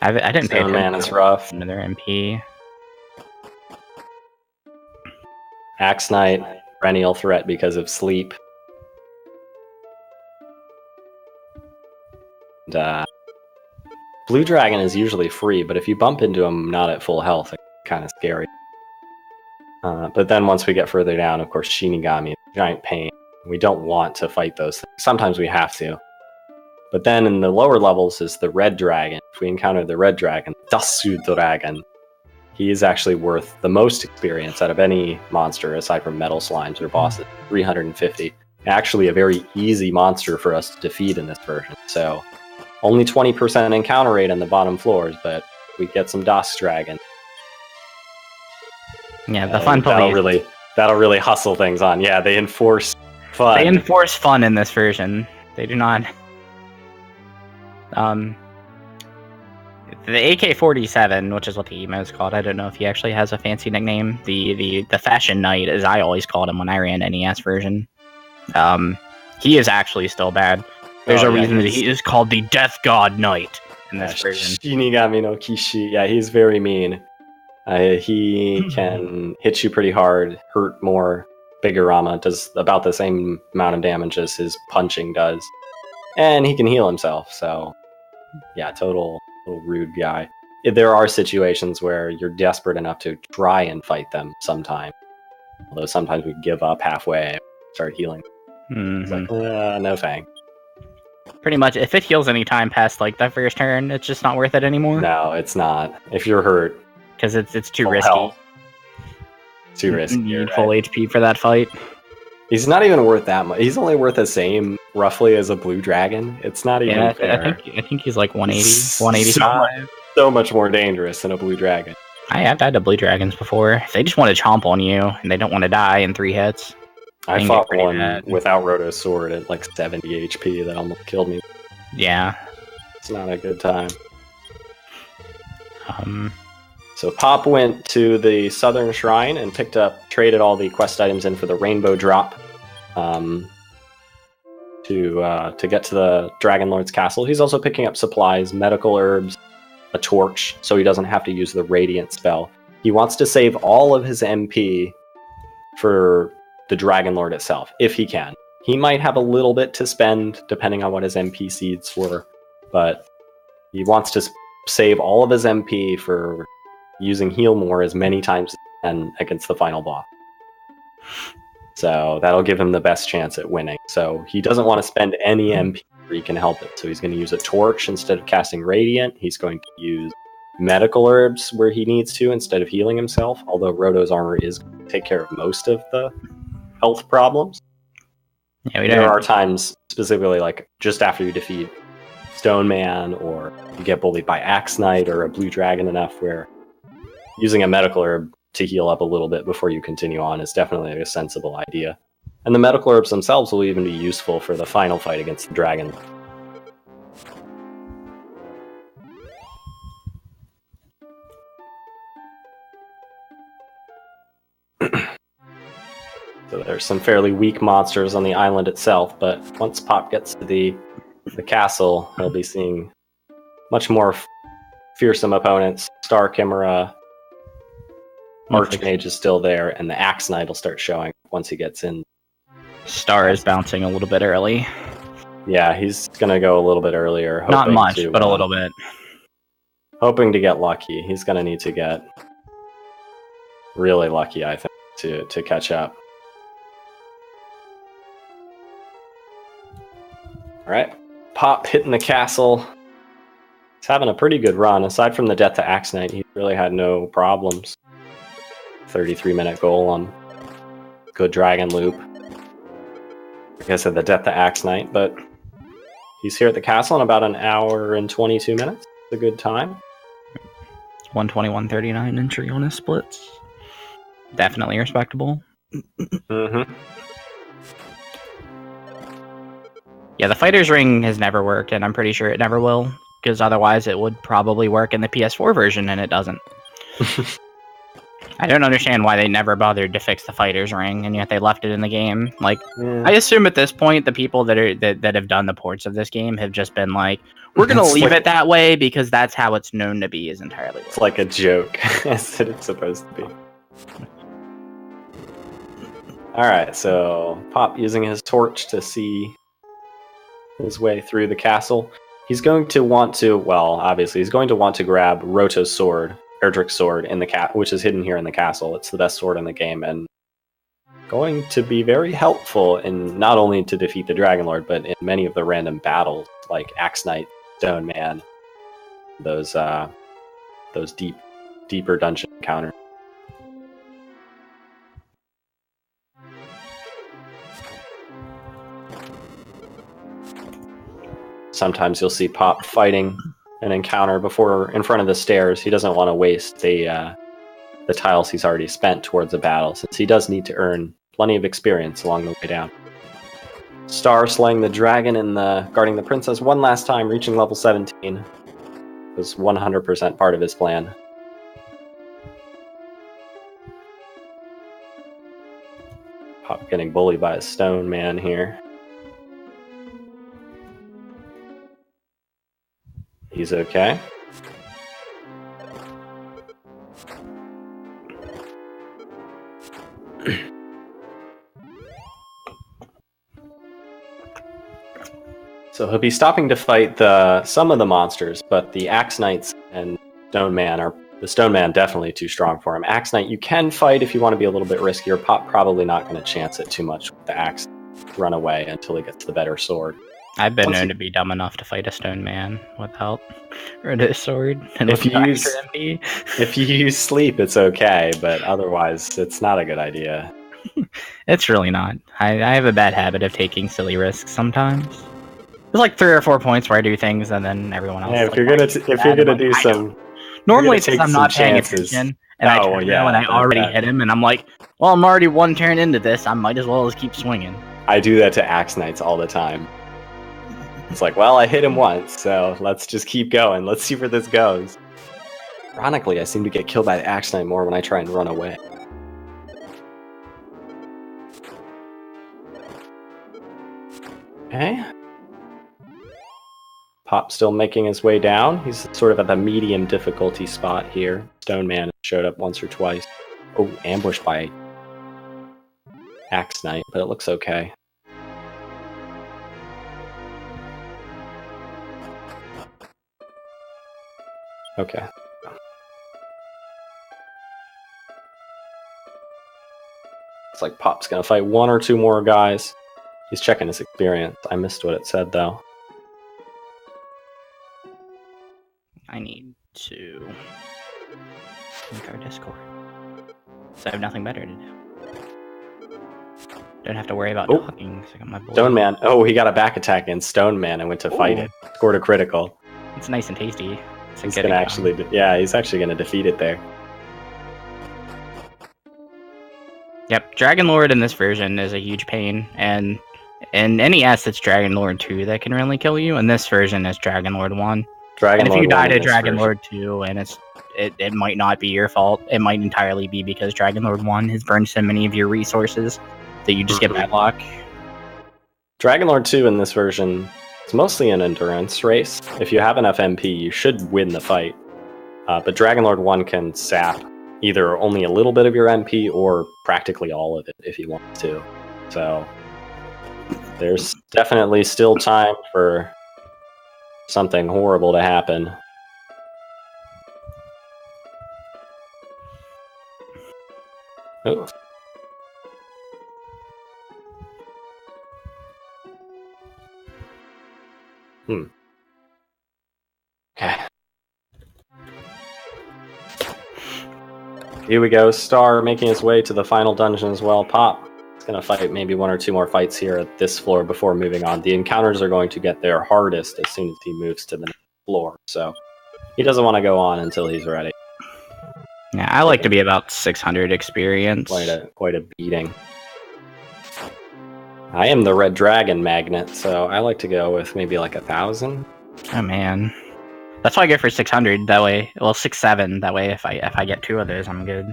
I didn't pay attention. Stone Man is rough. Another MP. Axe Knight, perennial threat because of sleep. And, Blue Dragon is usually free, but if you bump into him not at full health, it's kind of scary. But then once we get further down, of course, Shinigami, giant pain. We don't want to fight those things. Sometimes we have to. But then in the lower levels is the Red Dragon. If we encounter the Red Dragon, Dasu Dragon, he is actually worth the most experience out of any monster aside from metal slimes or bosses, 350. Actually a very easy monster for us to defeat in this version. So only 20% encounter rate on the bottom floors, but we get some Das Dragon. Yeah, the fun police. That'll really hustle things on. Yeah, they enforce fun. They enforce fun in this version. They do not. The AK-47, which is what the emo is called, I don't know if he actually has a fancy nickname. The Fashion Knight, as I always called him when I ran NES version. He is actually still bad. There's a reason that he is called the Death God Knight in this version. Shinigami no Kishi. Yeah, he's very mean. He can hit you pretty hard, hurt more. Bigorama does about the same amount of damage as his punching does. And he can heal himself, so... Yeah, total rude guy. There are situations where you're desperate enough to try and fight them sometime. Although sometimes we give up halfway. start healing. Mm-hmm. It's like, no thanks. Pretty much, if it heals any time past like that first turn, it's just not worth it anymore. No, it's not. If you're hurt, because it's too full risky. health. Too risky. You need full HP for that fight. He's not even worth that much. He's only worth the same, roughly, as a blue dragon. It's not even fair. I think he's like 180, 185. So much more dangerous than a blue dragon. I have died to blue dragons before. If they just want to chomp on you, and they don't want to die in 3 hits. I fought one without Roto's sword at like 70 HP that almost killed me. Yeah. It's not a good time. So Pop went to the Southern Shrine and traded all the quest items in for the Rainbow Drop to get to the Dragon Lord's castle. He's also picking up supplies, medical herbs, a torch, so he doesn't have to use the Radiant spell. He wants to save all of his MP for the Dragon Lord itself, if he can. He might have a little bit to spend, depending on what his MP seeds were, but he wants to save all of his MP for using Heal More as many times as he can against the final boss. So that'll give him the best chance at winning. So he doesn't want to spend any MP where he can help it. So he's going to use a torch instead of casting Radiant. He's going to use medical herbs where he needs to instead of healing himself, although Roto's armor is going to take care of most of the health problems. Yeah, there are times, specifically like just after you defeat Stone Man or you get bullied by Axe Knight or a blue dragon enough, where using a medical herb to heal up a little bit before you continue on is definitely a sensible idea. And the medical herbs themselves will even be useful for the final fight against the dragon. So there's some fairly weak monsters on the island itself, but once Pop gets to the castle, he'll be seeing much more fearsome opponents. Star Chimera, Archmage is still there, and the Axe Knight will start showing once he gets in. Star is bouncing a little bit early. Yeah, he's going to go a little bit earlier. Not much, but a little bit. Hoping to get lucky. He's going to need to get really lucky, I think, to catch up. Alright, Pop hitting the castle. He's having a pretty good run. Aside from the death to Axe Knight, he really had no problems. 33-minute goal on good dragon loop. Like I said, the death to Axe Knight, but he's here at the castle in about an hour and 22 minutes. It's a good time. 121.39 entry on his splits. Definitely respectable. Mm-hmm. Yeah, the fighter's ring has never worked, and I'm pretty sure it never will, because otherwise it would probably work in the PS4 version, and it doesn't. I don't understand why they never bothered to fix the fighter's ring, and yet they left it in the game. Like, I assume at this point, the people that have done the ports of this game have just been like, we're going to leave it that way, because that's how it's known to be is entirely. It's like a joke, as it's supposed to be. Alright, so Pop using his torch to see his way through the castle. He's going to want to, well, obviously, he's going to want to grab Roto's sword, Erdrick's sword, in the which is hidden here in the castle. It's the best sword in the game, and going to be very helpful in not only to defeat the Dragon Lord, but in many of the random battles, like Axe Knight, Stone Man, those deeper dungeon encounters. Sometimes you'll see Pop fighting an encounter in front of the stairs. He doesn't want to waste the tiles he's already spent towards a battle, since he does need to earn plenty of experience along the way down. Star slaying the dragon and guarding the princess one last time, reaching level 17. Was 100% part of his plan. Pop getting bullied by a stone man here. He's okay. So he'll be stopping to fight some of the monsters, but the Axe Knights and Stone Man are The Stone Man definitely too strong for him. Axe Knight you can fight if you want to be a little bit riskier. Pop probably not going to chance it too much with the axe. Run away until he gets the better sword. I've been known to be dumb enough to fight a Stone Man without his sword. And if you use sleep, it's okay, but otherwise, it's not a good idea. It's really not. I have a bad habit of taking silly risks sometimes. There's like 3 or 4 points where I do things, and then everyone else. Yeah, if you're gonna do some. Normally, it's because I'm not paying attention, and I already hit him, and I'm like, well, I'm already 1 turn into this. I might as well just keep swinging. I do that to Axe Knights all the time. It's like, well, I hit him once, so let's just keep going. Let's see where this goes. Ironically, I seem to get killed by the Axe Knight more when I try and run away. Okay. Pop still making his way down. He's sort of at the medium difficulty spot here. Stone Man showed up once or twice. Oh, ambushed by Axe Knight, but it looks okay. Okay. It's like Pop's gonna fight 1 or 2 more guys. He's checking his experience. I missed what it said, though. I need to link our Discord. So I have nothing better to do. Don't have to worry about talking. So I got my boy. Stone Man. Oh, he got a back attack in Stone Man and went to fight it. Scored a critical. It's nice and tasty. He's gonna actually, he's actually gonna defeat it there. Yep, Dragon Lord in this version is a huge pain, and in NES it's Dragon Lord 2 that can really kill you, and this version is Dragon Lord 1. And if you die to Dragon Lord 2, and it might not be your fault, it might entirely be because Dragon Lord 1 has burned so many of your resources that you just get bad luck. Dragon Lord 2 in this version is mostly an endurance race. If you have enough MP, you should win the fight. But Dragon Lord 1 can sap either only a little bit of your MP or practically all of it if he wants to. So there's definitely still time for something horrible to happen. Oh. Okay. Here we go. Star making his way to the final dungeon as well. Pop is going to fight maybe 1 or 2 more fights here at this floor before moving on. The encounters are going to get their hardest as soon as he moves to the next floor. So he doesn't want to go on until he's ready. Yeah, I like to be about 600 experience. Quite a beating. I am the Red Dragon magnet, so I like to go with maybe like 1,000. Oh man, that's why I go for 600. That way, well, 6-7. That way, if I get 2 of those, I'm good.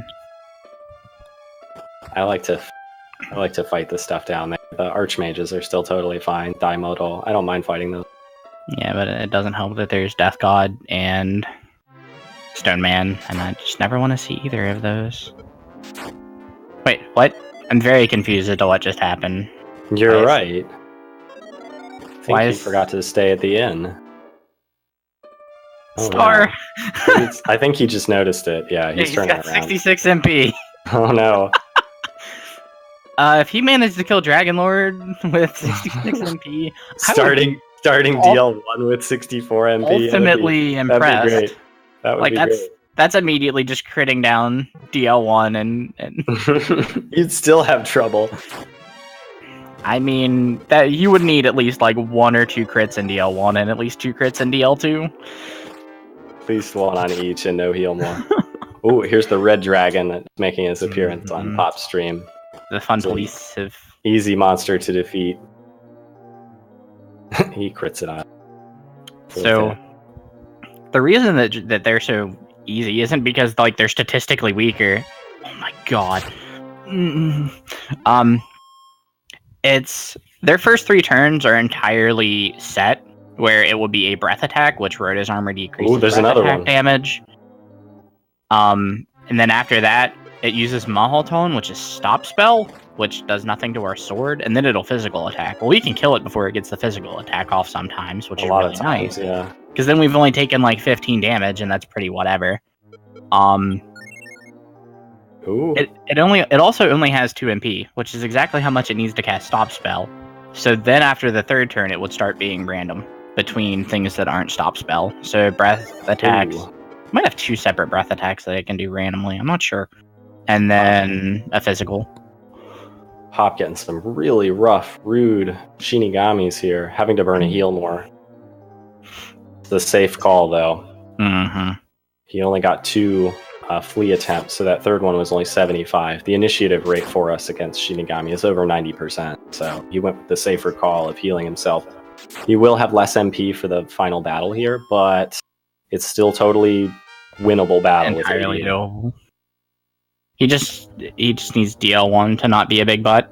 I like to fight this stuff down there. The Archmages are still totally fine. Daimodal, I don't mind fighting those. Yeah, but it doesn't help that there's Death God and Stone Man, and I just never want to see either of those. Wait, what? I'm very confused as to what just happened. You're right. I think he forgot to stay at the inn. Star! No. I think he just noticed it. Yeah, he's turning got around. 66 MP. Oh no. If he managed to kill Dragon Lord with 66 MP, starting DL1 with 64 MP. Ultimately impressed. That'd be great. That would be great. That's immediately just critting down DL1 and you'd still have trouble. I mean, that you would need at least like 1 or 2 crits in DL1 and at least 2 crits in DL2. At least 1 on each and no heal more. Oh, here's the Red Dragon that's making his appearance on Pop's stream. The fun police have... Easy monster to defeat. He crits it on. So, the reason that they're so easy isn't because like they're statistically weaker. Oh my god. It's their first 3 turns are entirely set, where it will be a breath attack, which Rhoda's armor decreases there's another one. Damage. And then after that, it uses Mahal Tone, which is stop spell, which does nothing to our sword, and then it'll physical attack. Well, we can kill it before it gets the physical attack off sometimes, which is really nice. Yeah. Because then we've only taken like 15 damage, and that's pretty whatever. Ooh. It also only has 2 MP, which is exactly how much it needs to cast Stop Spell. So then after the 3rd turn, it would start being random between things that aren't Stop Spell. So breath attacks. Ooh. Might have 2 separate breath attacks that it can do randomly. I'm not sure. And then a physical. Pop getting some really rough, rude Shinigamis here, having to burn a heal more. It's the safe call, though. Mm-hmm. He only got 2 flee attempts, so that 3rd one was only 75. The initiative rate for us against Shinigami is over 90%, so he went with the safer call of healing himself. He will have less MP for the final battle here, but it's still totally winnable battle. Entirely with doable. He just needs DL1 to not be a big butt.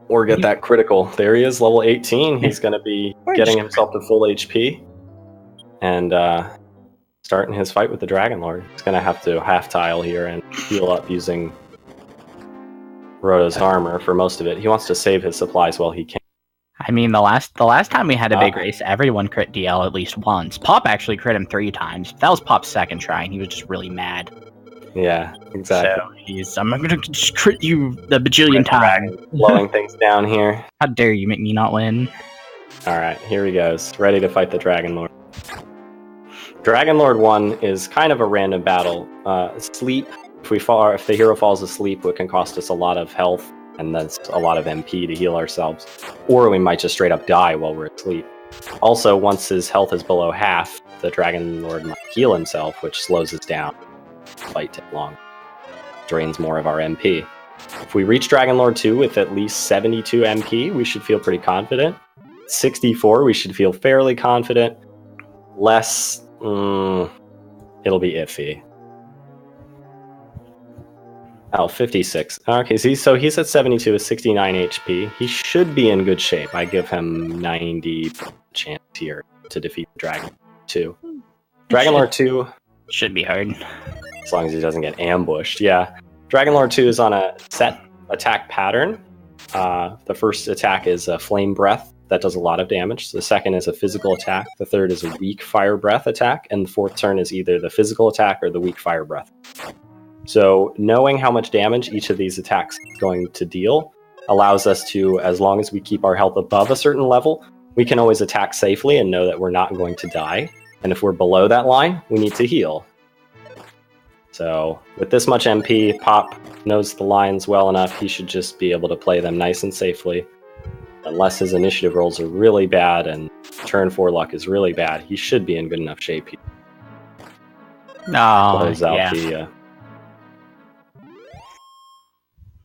Or get that critical. There he is, level 18. He's going to be getting himself to full HP and starting his fight with the Dragon Lord. He's going to have to half-tile here and heal up using Roto's armor for most of it. He wants to save his supplies while he can. I mean, the last time we had a big race, everyone crit DL at least once. Pop actually crit him 3 times. That was Pop's 2nd try, and he was just really mad. Yeah, exactly. So I'm gonna just crit you the bajillion times. Blowing things down here. How dare you make me not win? Alright, here he goes. Ready to fight the Dragon Lord. Dragon Lord 1 is kind of a random battle. Sleep. If the hero falls asleep, it can cost us a lot of health, and that's a lot of MP to heal ourselves. Or we might just straight up die while we're asleep. Also, once his health is below half, the Dragon Lord might heal himself, which slows us down. Fight take long. Drains more of our MP. If we reach Dragon Lord 2 with at least 72 MP, we should feel pretty confident. 64, we should feel fairly confident. Less, it'll be iffy. Oh, 56. Okay, so he's at 72 with 69 HP. He should be in good shape. I give him 90 chance here to defeat Dragon 2. Dragon Lord 2 should be hard. As long as he doesn't get ambushed, yeah. Dragon Lord 2 is on a set attack pattern. The first attack is a Flame Breath. That does a lot of damage. The second is a physical attack. The third is a weak Fire Breath attack. And the 4th turn is either the physical attack or the weak Fire Breath. So knowing how much damage each of these attacks is going to deal allows us to, as long as we keep our health above a certain level, we can always attack safely and know that we're not going to die. And if we're below that line, we need to heal. So with this much MP, Pop knows the lines well enough. He should just be able to play them nice and safely. Unless his initiative rolls are really bad and turn 4 luck is really bad, he should be in good enough shape here.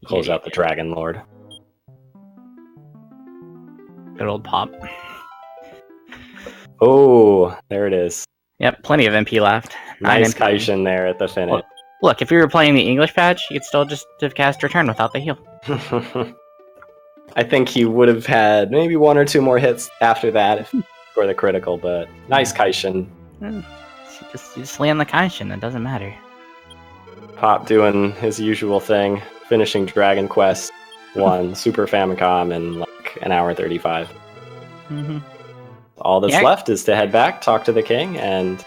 Close out the Dragon Lord. Good old Pop. Oh, there it is. Yep, plenty of MP left. Nice Kaishin there at the finish. Look, if you were playing the English patch, you could still just have cast Return without the heal. I think he would have had maybe 1 or 2 more hits after that for the critical, but nice Kaishin. You just land the Kaishin, it doesn't matter. Pop doing his usual thing, finishing Dragon Quest 1 Super Famicom in like an hour 35. Mm-hmm. All that's left is to head back, talk to the king, and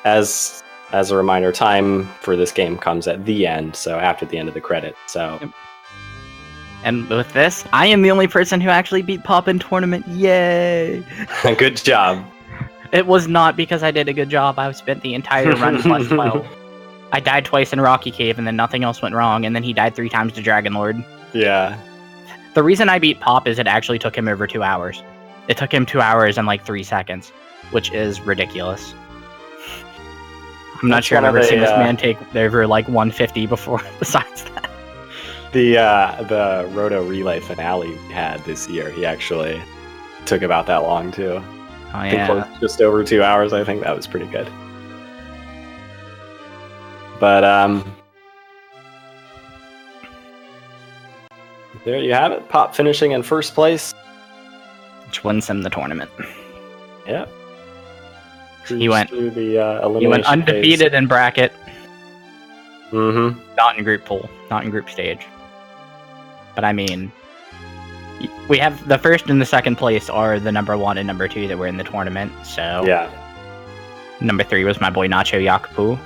as a reminder, time for this game comes at the end, so after the end of the credit. So, and with this, I am the only person who actually beat Pop in tournament. Yay! Good job. It was not because I did a good job. I spent the entire run plus 12. I died twice in Rocky Cave, and then nothing else went wrong, and then he died 3 times to Dragon Lord. Yeah. The reason I beat Pop is it actually took him over 2 hours. It took him 2 hours and like 3 seconds, which is ridiculous. I'm not sure I've ever seen this man take over like 150 before, besides that. The Roto Relay finale we had this year, he actually took about that long too. Oh yeah. Just over 2 hours, I think that was pretty good. But there you have it. Pop finishing in first place. Which wins him the tournament. Yep. He went through the elimination. He went undefeated phase. In bracket. Mm-hmm. Not in group pool. Not in group stage. But I mean, we have the first and the second place are the number 1 and number 2 that were in the tournament. So yeah. Number 3 was my boy Nacho Yakupu.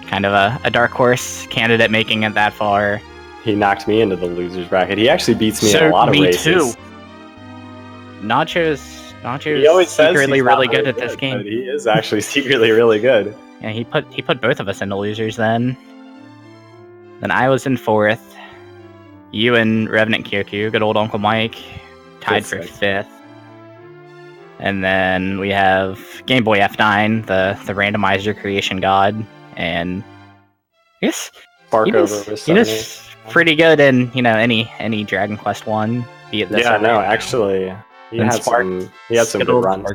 Kind of a dark horse candidate making it that far. He knocked me into the losers bracket. He actually beats me in a lot of races. Me too. Nacho's secretly really good at this game. But he is actually secretly really good. Yeah, he put both of us into losers then. Then I was in 4th. You and Revenant Kyoku, good old Uncle Mike, tied for 5th. And then we have Game Boy F9, the randomizer creation god, and yes, he does pretty good in any Dragon Quest 1. Be it this actually he had some good runs.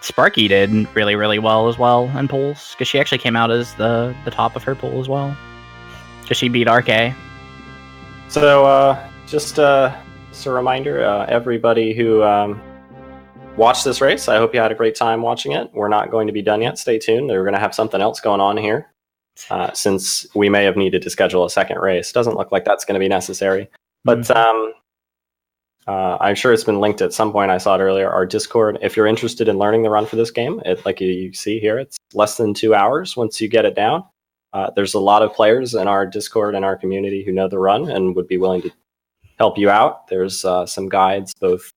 Sparky did really, really well as well in polls, because she actually came out as the top of her poll as well, because she beat RK. So just a reminder, everybody who watched this race, I hope you had a great time watching it. We're not going to be done yet. Stay tuned. We're going to have something else going on here, since we may have needed to schedule a second race. Doesn't look like that's going to be necessary. But I'm sure it's been linked at some point. I saw it earlier. Our Discord, if you're interested in learning the run for this game, like you see here, it's less than 2 hours once you get it down. There's a lot of players in our Discord and our community who know the run and would be willing to help you out. There's some guides, both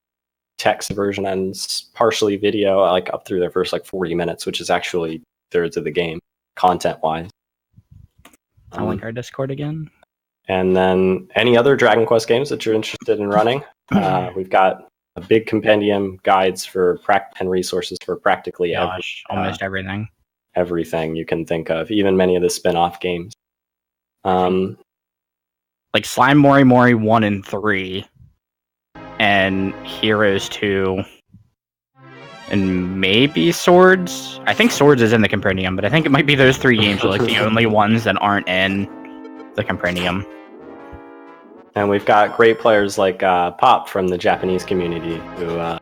text version and partially video, like up through their first 40 minutes, which is actually thirds of the game, content-wise. I'll link our Discord again. And then any other Dragon Quest games that you're interested in running, we've got a big compendium, guides for and resources for practically almost everything. Everything you can think of, even many of the spin-off games. Like Slime Mori Mori 1 and 3, and Heroes 2, and maybe Swords. I think Swords is in the compendium, but I think it might be those 3 games are the only ones that aren't in the compendium. And we've got great players like Pop from the Japanese community who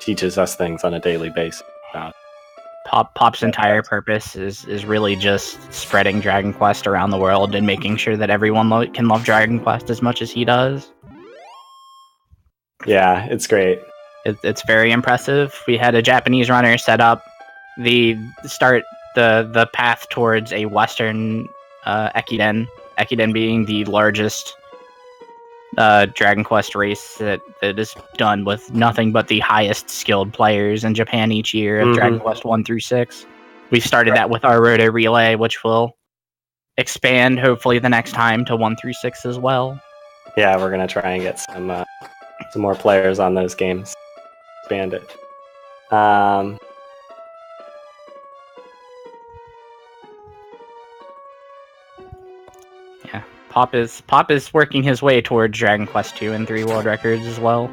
teaches us things on a daily basis. Pop's entire purpose is really just spreading Dragon Quest around the world and making sure that everyone can love Dragon Quest as much as he does. Yeah, it's great. It's very impressive. We had a Japanese runner set up the path towards a Western Ekiden. Ekiden being the largest Dragon Quest race that is done with nothing but the highest skilled players in Japan each year of Dragon Quest 1 through 6. We've started that with our Roto Relay, which will expand hopefully the next time to 1 through 6 as well. Yeah, we're gonna try and get some more players on those games. Expand it. Pop is working his way towards Dragon Quest 2 and 3 world records as well.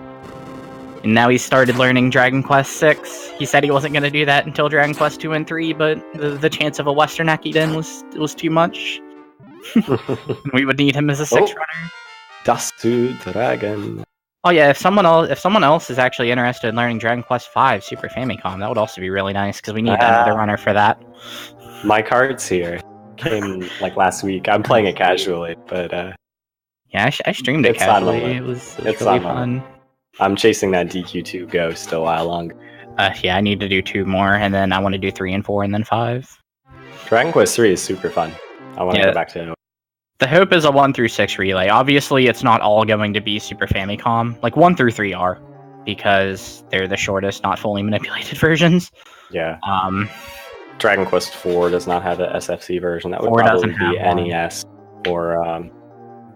And now he's started learning Dragon Quest 6. He said he wasn't going to do that until Dragon Quest 2 and 3, but the chance of a Western Ekiden was too much. We would need him as a 6 runner. Dust to Dragon. Oh yeah, if someone else is actually interested in learning Dragon Quest 5 Super Famicom, that would also be really nice, because we need another runner for that. My card's here. Came last week. I'm playing it casually, but yeah, I streamed it casually. It was really fun. I'm chasing that DQ2 Ghost a while longer. Yeah, I need to do 2 more, and then I want to do 3 and 4, and then 5. Dragon Quest 3 is super fun. I want to go back to it. The hope is a 1 through 6 relay. Obviously, it's not all going to be Super Famicom. 1 through 3 are, because they're the shortest, not fully manipulated versions. Yeah. Dragon Quest 4 does not have an SFC version. That would probably be NES. Or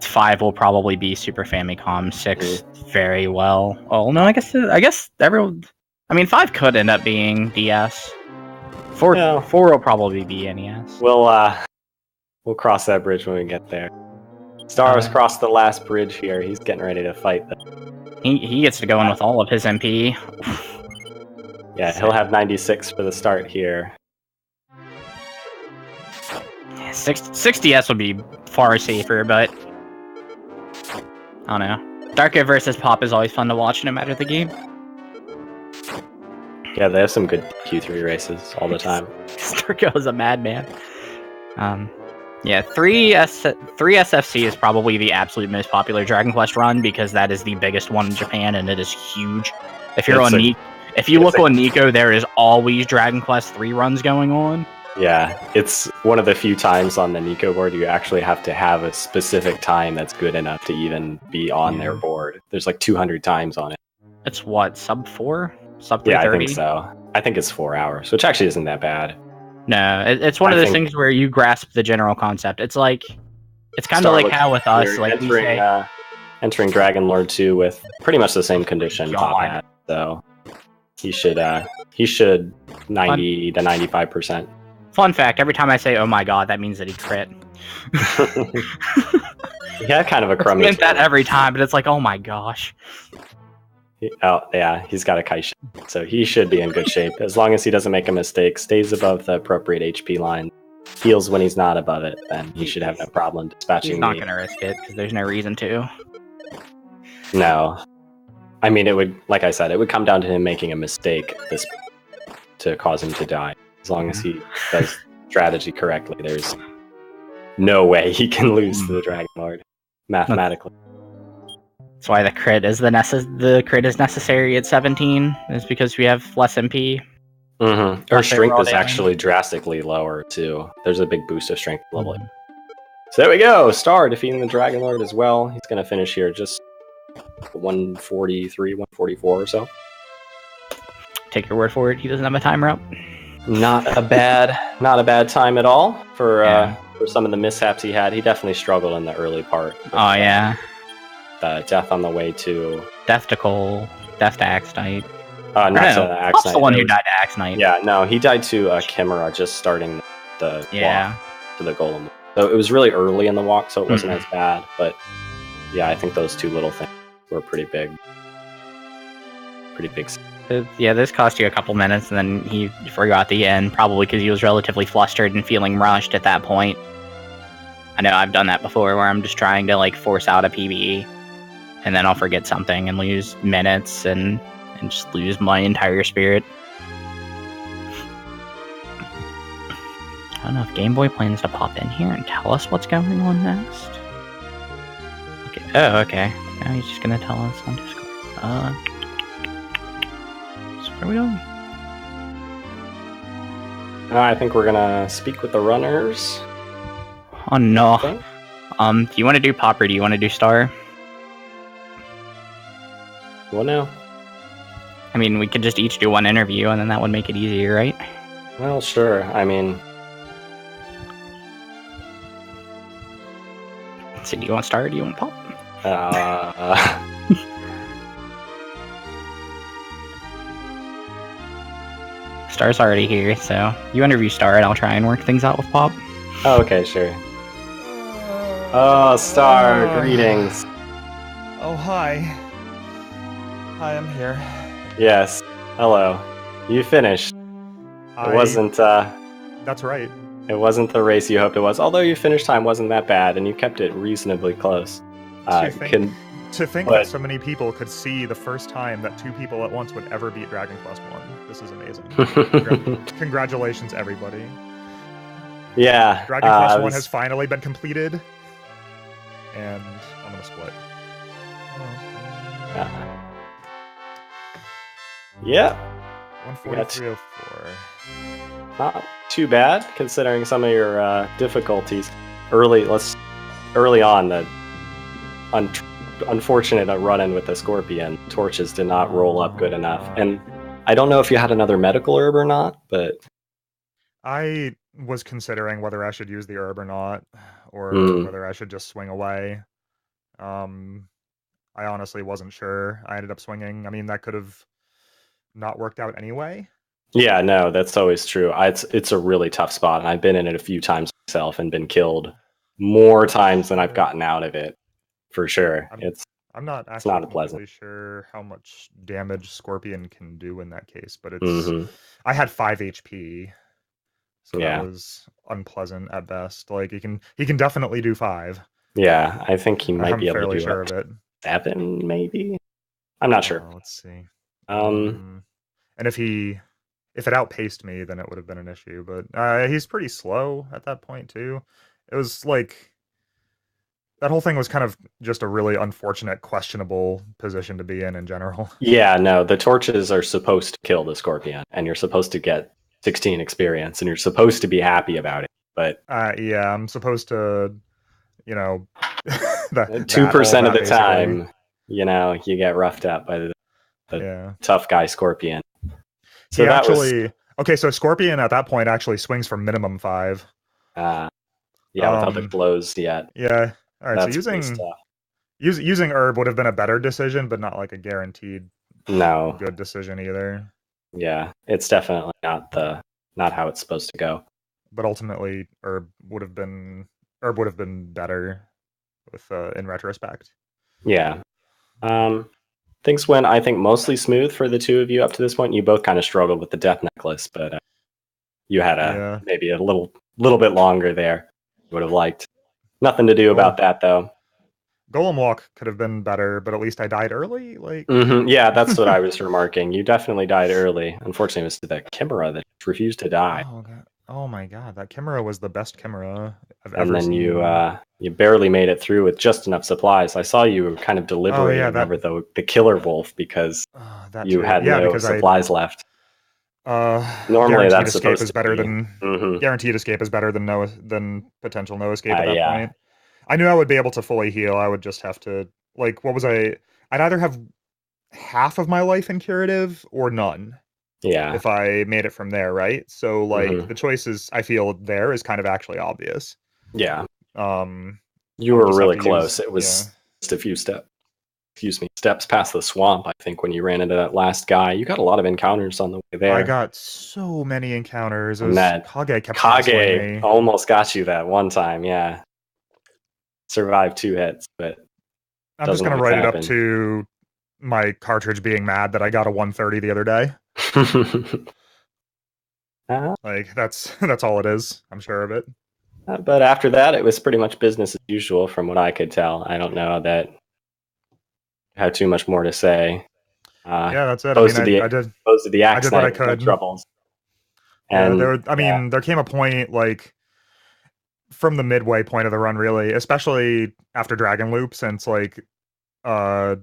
5 will probably be Super Famicom. 6 very well. Oh no, I guess everyone. 5 could end up being DS. 4 will probably be NES. We'll cross that bridge when we get there. Star's crossed the last bridge here. He's getting ready to fight them. He gets to go in with all of his MP. Yeah, he'll have 96 for the start here. 6DS would be far safer, but I don't know. Darko versus Pop is always fun to watch no matter the game. Yeah, they have some good Q3 races all the time. Darko is a madman. Yeah, 3 SFC is probably the absolute most popular Dragon Quest run, because that is the biggest one in Japan and it is huge. If you're If you look on Nico, there is always Dragon Quest III runs going on. Yeah, it's one of the few times on the Nico board you actually have to have a specific time that's good enough to even be on their board. There's like 200 times on it. It's what, sub 4? Sub 330? Yeah, I think so. I think it's 4 hours, which actually isn't that bad. No, it's one of those things where you grasp the general concept. It's like, it's kind of like how with us, like entering Dragon Lord 2 with pretty much the same condition Pop had, so he should 90 to 95%. Fun fact, every time I say "oh my god," that means that he crit. He had kind of a crummy. Meant that every time, but it's like, oh my gosh. He's got a Kaishin, so he should be in good shape as long as he doesn't make a mistake, stays above the appropriate HP line, heals when he's not above it, then he should have no problem dispatching. He's not going to risk it because there's no reason to. No, I mean it would, like I said, it would come down to him making a mistake to cause him to die. As long as he does strategy correctly, there's no way he can lose to the Dragon Lord mathematically. That's why the crit is necessary at 17. Is because we have less MP. Our strength is actually drastically lower too. There's a big boost of strength level. So there we go. Star defeating the Dragon Lord as well. He's gonna finish here just 143, 144 or so. Take your word for it. He doesn't have a timer up. Not a bad time at all for some of the mishaps he had. He definitely struggled in the early part. Oh yeah. The death on the way to death to Cole, death to Axe Knight. Not to Axe Knight. The one who died to Axe Knight. Yeah, no, he died to Chimera just starting the walk to the Golem. So it was really early in the walk, so it wasn't as bad. But yeah, I think those two little things were pretty big. Yeah, this cost you a couple minutes, and then he forgot the end, probably because he was relatively flustered and feeling rushed at that point. I know I've done that before, where I'm just trying to like force out a PBE, and then I'll forget something and lose minutes and just lose my entire spirit. I don't know if Game Boy plans to pop in here and tell us what's going on next. Okay. Oh, okay. Now he's just gonna tell us on Discord. So where are we going? I think we're gonna speak with the runners. Oh no. Okay. Do you want to do Pop or do you want to do Star? What now? I mean, we could just each do one interview, and then that would make it easier, right? Well, sure. I mean... So do you want Star or do you want Pop? Star's already here, so you interview Star and I'll try and work things out with Pop. Oh, okay, sure. Oh, Star, greetings. Oh, hi. Hi, I'm here. Yes, hello. You finished. It wasn't, That's right. It wasn't the race you hoped it was, although your finish time wasn't that bad, and you kept it reasonably close. To think that so many people could see the first time that two people at once would ever beat Dragon Quest 1. This is amazing. Congratulations, everybody. Yeah. Dragon Quest 1 has finally been completed, and I'm gonna split. Yeah. 143.04. Not too bad, considering some of your difficulties. Early on, the unfortunate run-in with the Scorpion. Torches did not roll up good enough. And I don't know if you had another medical herb or not, but... I was considering whether I should use the herb or not, or whether I should just swing away. I honestly wasn't sure. I ended up swinging. I mean, that could have not worked out anyway. Yeah, no, that's always true. It's a really tough spot, and I've been in it a few times myself and been killed more times than I've gotten out of it, for sure. I'm not actually completely sure how much damage Scorpion can do in that case, but it's I had 5 HP, so that was unpleasant at best. Like he can definitely do 5. Yeah, I think he might be able to do fairly sure of it. 7, maybe. I'm not sure. Let's see. And if it outpaced me, then it would have been an issue. But he's pretty slow at that point too. It was like that whole thing was kind of just a really unfortunate, questionable position to be in general. Yeah, no, the torches are supposed to kill the scorpion, and you're supposed to get 16 experience, and you're supposed to be happy about it. But yeah, I'm supposed to, you know, 2% of the time, you know, you get roughed up by the tough guy scorpion. So he actually okay. So scorpion at that point actually swings for minimum 5. Yeah, without the glows yet. Yeah. All right. That's So using herb would have been a better decision, but not like a guaranteed good decision either. Yeah, it's definitely not how it's supposed to go. But ultimately, herb would have been better with in retrospect. Yeah. Things went, I think, mostly smooth for the two of you up to this point. You both kind of struggled with the death necklace, but you had maybe a little bit longer there. Would have liked. Nothing to do about that though. Golem walk could have been better, but at least I died early. Like, yeah, that's what I was remarking. You definitely died early. Unfortunately, it was the chimera that refused to die. Oh god! Oh my god! That chimera was the best chimera I've ever seen. And then you barely made it through with just enough supplies. I saw you kind of deliberating over the killer wolf because you had no supplies left. Normally that's escape is better than guaranteed escape is better than potential no escape at that point. I knew I would be able to fully heal. I would just have to, like, what was I'd either have half of my life in curative or none. Yeah. If I made it from there, right? So like the choices I feel there is kind of actually obvious. Yeah. You were really close. It was just a few steps past the swamp, I think, when you ran into that last guy. You got a lot of encounters on the way there. I got so many encounters. It was Kage kept Kage almost got you that one time, yeah. Survived 2 hits, but I'm just gonna write it up to my cartridge being mad that I got a 130 the other day. Like that's all it is. I'm sure of it. But after that, it was pretty much business as usual, from what I could tell. I don't know that I had too much more to say. Yeah, that's it. I did what I could. Troubles. And there came a point, like, from the midway point of the run, really, especially after Dragon Loop, since like the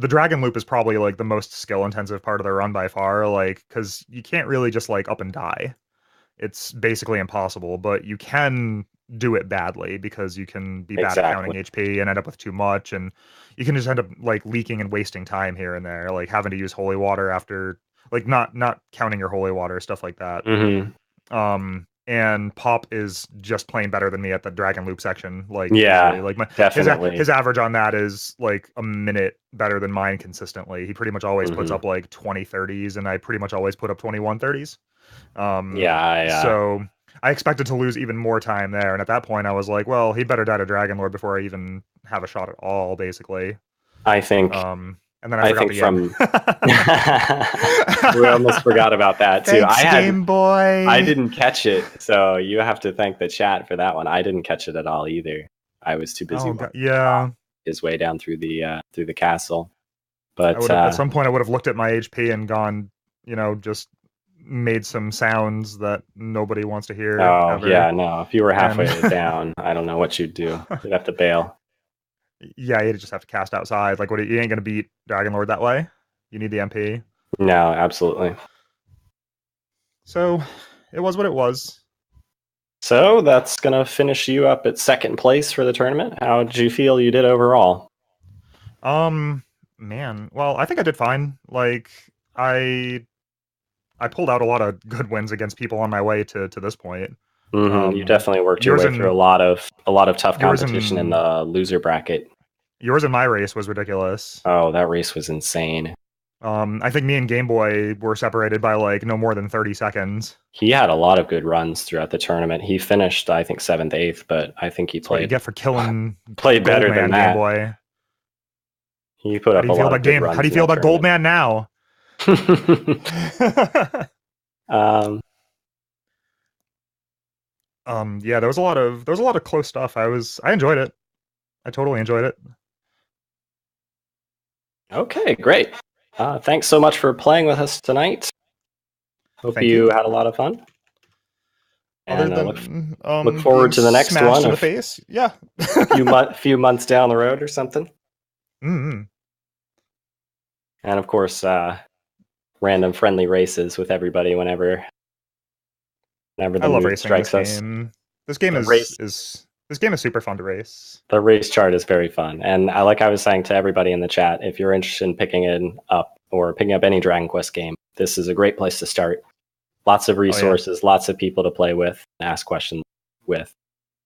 Dragon Loop is probably like the most skill intensive part of the run by far, like, because you can't really just like up and die. It's basically impossible, but you can do it badly because you can be bad at counting HP and end up with too much, and you can just end up like leaking and wasting time here and there, like having to use holy water after, like, not counting your holy water, stuff like that. And Pop is just playing better than me at the Dragon Loop section. Like, usually. Like definitely. His average on that is like a minute better than mine consistently. He pretty much always puts up like 20-30s, and I pretty much always put up 21-30s. So I expected to lose even more time there, and at that point I was like, well, he better die to Dragon Lord before I even have a shot at all, basically. I think. And then I forgot the end. We almost forgot about that too. Thanks, Game Boy. I didn't catch it, so you have to thank the chat for that one. I didn't catch it at all either. I was too busy. His way down through the castle. But at some point I would have looked at my HP and gone, just made some sounds that nobody wants to hear. Oh, yeah, no. If you were halfway down, I don't know what you'd do. You'd have to bail. Yeah, you'd just have to cast outside. Like, you ain't gonna beat Dragon Lord that way. You need the MP. No, absolutely. So, it was what it was. So, that's gonna finish you up at 2nd place for the tournament. How did you feel you did overall? Man. Well, I think I did fine. Like, I pulled out a lot of good wins against people on my way to this point. You definitely worked your way through a lot of tough competition in the loser bracket. Yours in my race was ridiculous. Oh, that race was insane. I think me and Game Boy were separated by like no more than 30 seconds. He had a lot of good runs throughout the tournament. He finished, I think, 7th, 8th, but I think he played. What you get for killing played better than that. Game Boy. He put up a lot of good runs. How do you feel about Goldman now? Yeah, there was a lot of close stuff. I enjoyed it. I totally enjoyed it. Okay, great. Thanks so much for playing with us tonight. Hope you had a lot of fun. And Other than look forward to the next smashed one. In the face, yeah. few months down the road or something. Mm-hmm. And of course, random friendly races with everybody whenever the mood strikes us. This game is super fun to race. The race chart is very fun, and like I was saying to everybody in the chat, if you're interested in picking up any Dragon Quest game, this is a great place to start. Lots of resources, lots of people to play with, and ask questions with.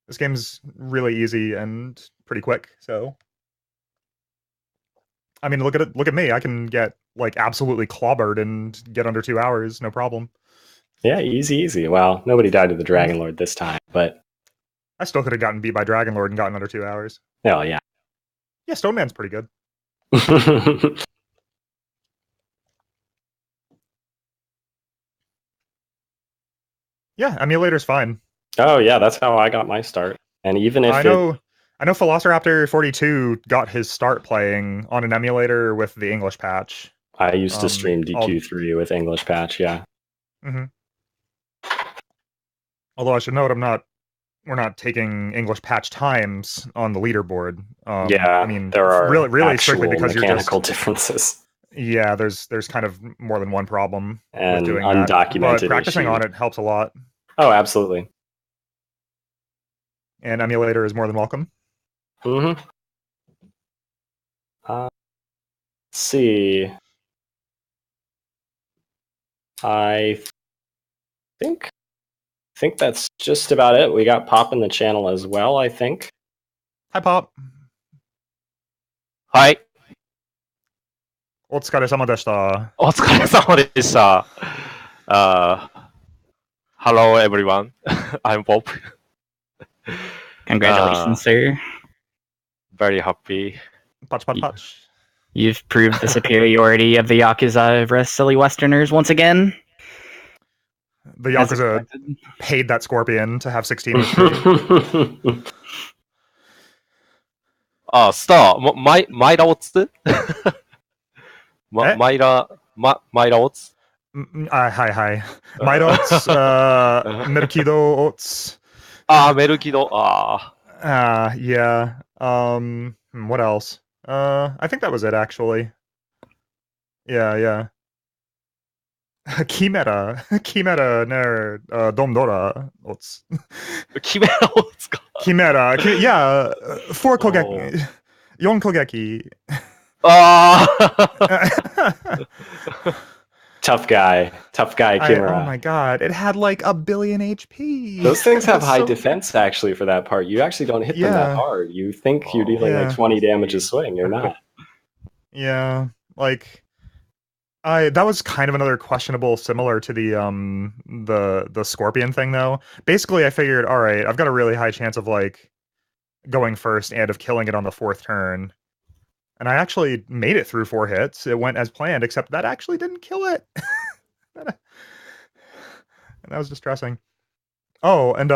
This game's really easy and pretty quick. So, I mean, look at me. I can get like absolutely clobbered and get under 2 hours, no problem. Yeah, easy. Well, nobody died to the Dragon Lord this time, but I still could have gotten beat by Dragon Lord and gotten under 2 hours. Oh yeah. Yeah, Stone Man's pretty good. Yeah, emulator's fine. Oh yeah, that's how I got my start. And even if I know Velociraptor 42 got his start playing on an emulator with the English patch. I used to stream DQ3 with English patch, yeah. Mm-hmm. Although I should note, we're not taking English patch times on the leaderboard. Yeah, I mean, there are really strictly because mechanical differences. Yeah, there's kind of more than one problem and with doing undocumented that. But practicing on it helps a lot. Oh, absolutely. And emulator is more than welcome. Mm-hmm. Let's see. I think that's just about it. We got Pop in the channel as well, I think. Hi, Pop. Hi. お疲れ様でした。お疲れ様でした。Hello, everyone. I'm Bob. Congratulations, sir. Very happy. Patch. You've proved the superiority of the Yakuza over silly Westerners once again. The Yakuza paid that Scorpion to have 16 HP. Star, my doubts. My doubts. Hi. My doubts, Merkido Oats. Merkido. Yeah. What else? I think that was it, actually. Yeah. Chimera ner Domdora Oats. Chimera Oats. Chimera. Yeah. 4 Kogeki. 4 Kogeki. Tough guy Chimera. Oh my god, it had like 1 billion HP. Those things have high defense actually for that part. You actually don't hit them that hard. You think you're dealing like 20 damage a swing, you're not. Yeah, like that was kind of another questionable similar to the Scorpion thing though. Basically I figured, all right, I've got a really high chance of like going first and of killing it on the 4th turn. And I actually made it through 4 hits. It went as planned, except that actually didn't kill it. And that was distressing. Oh, and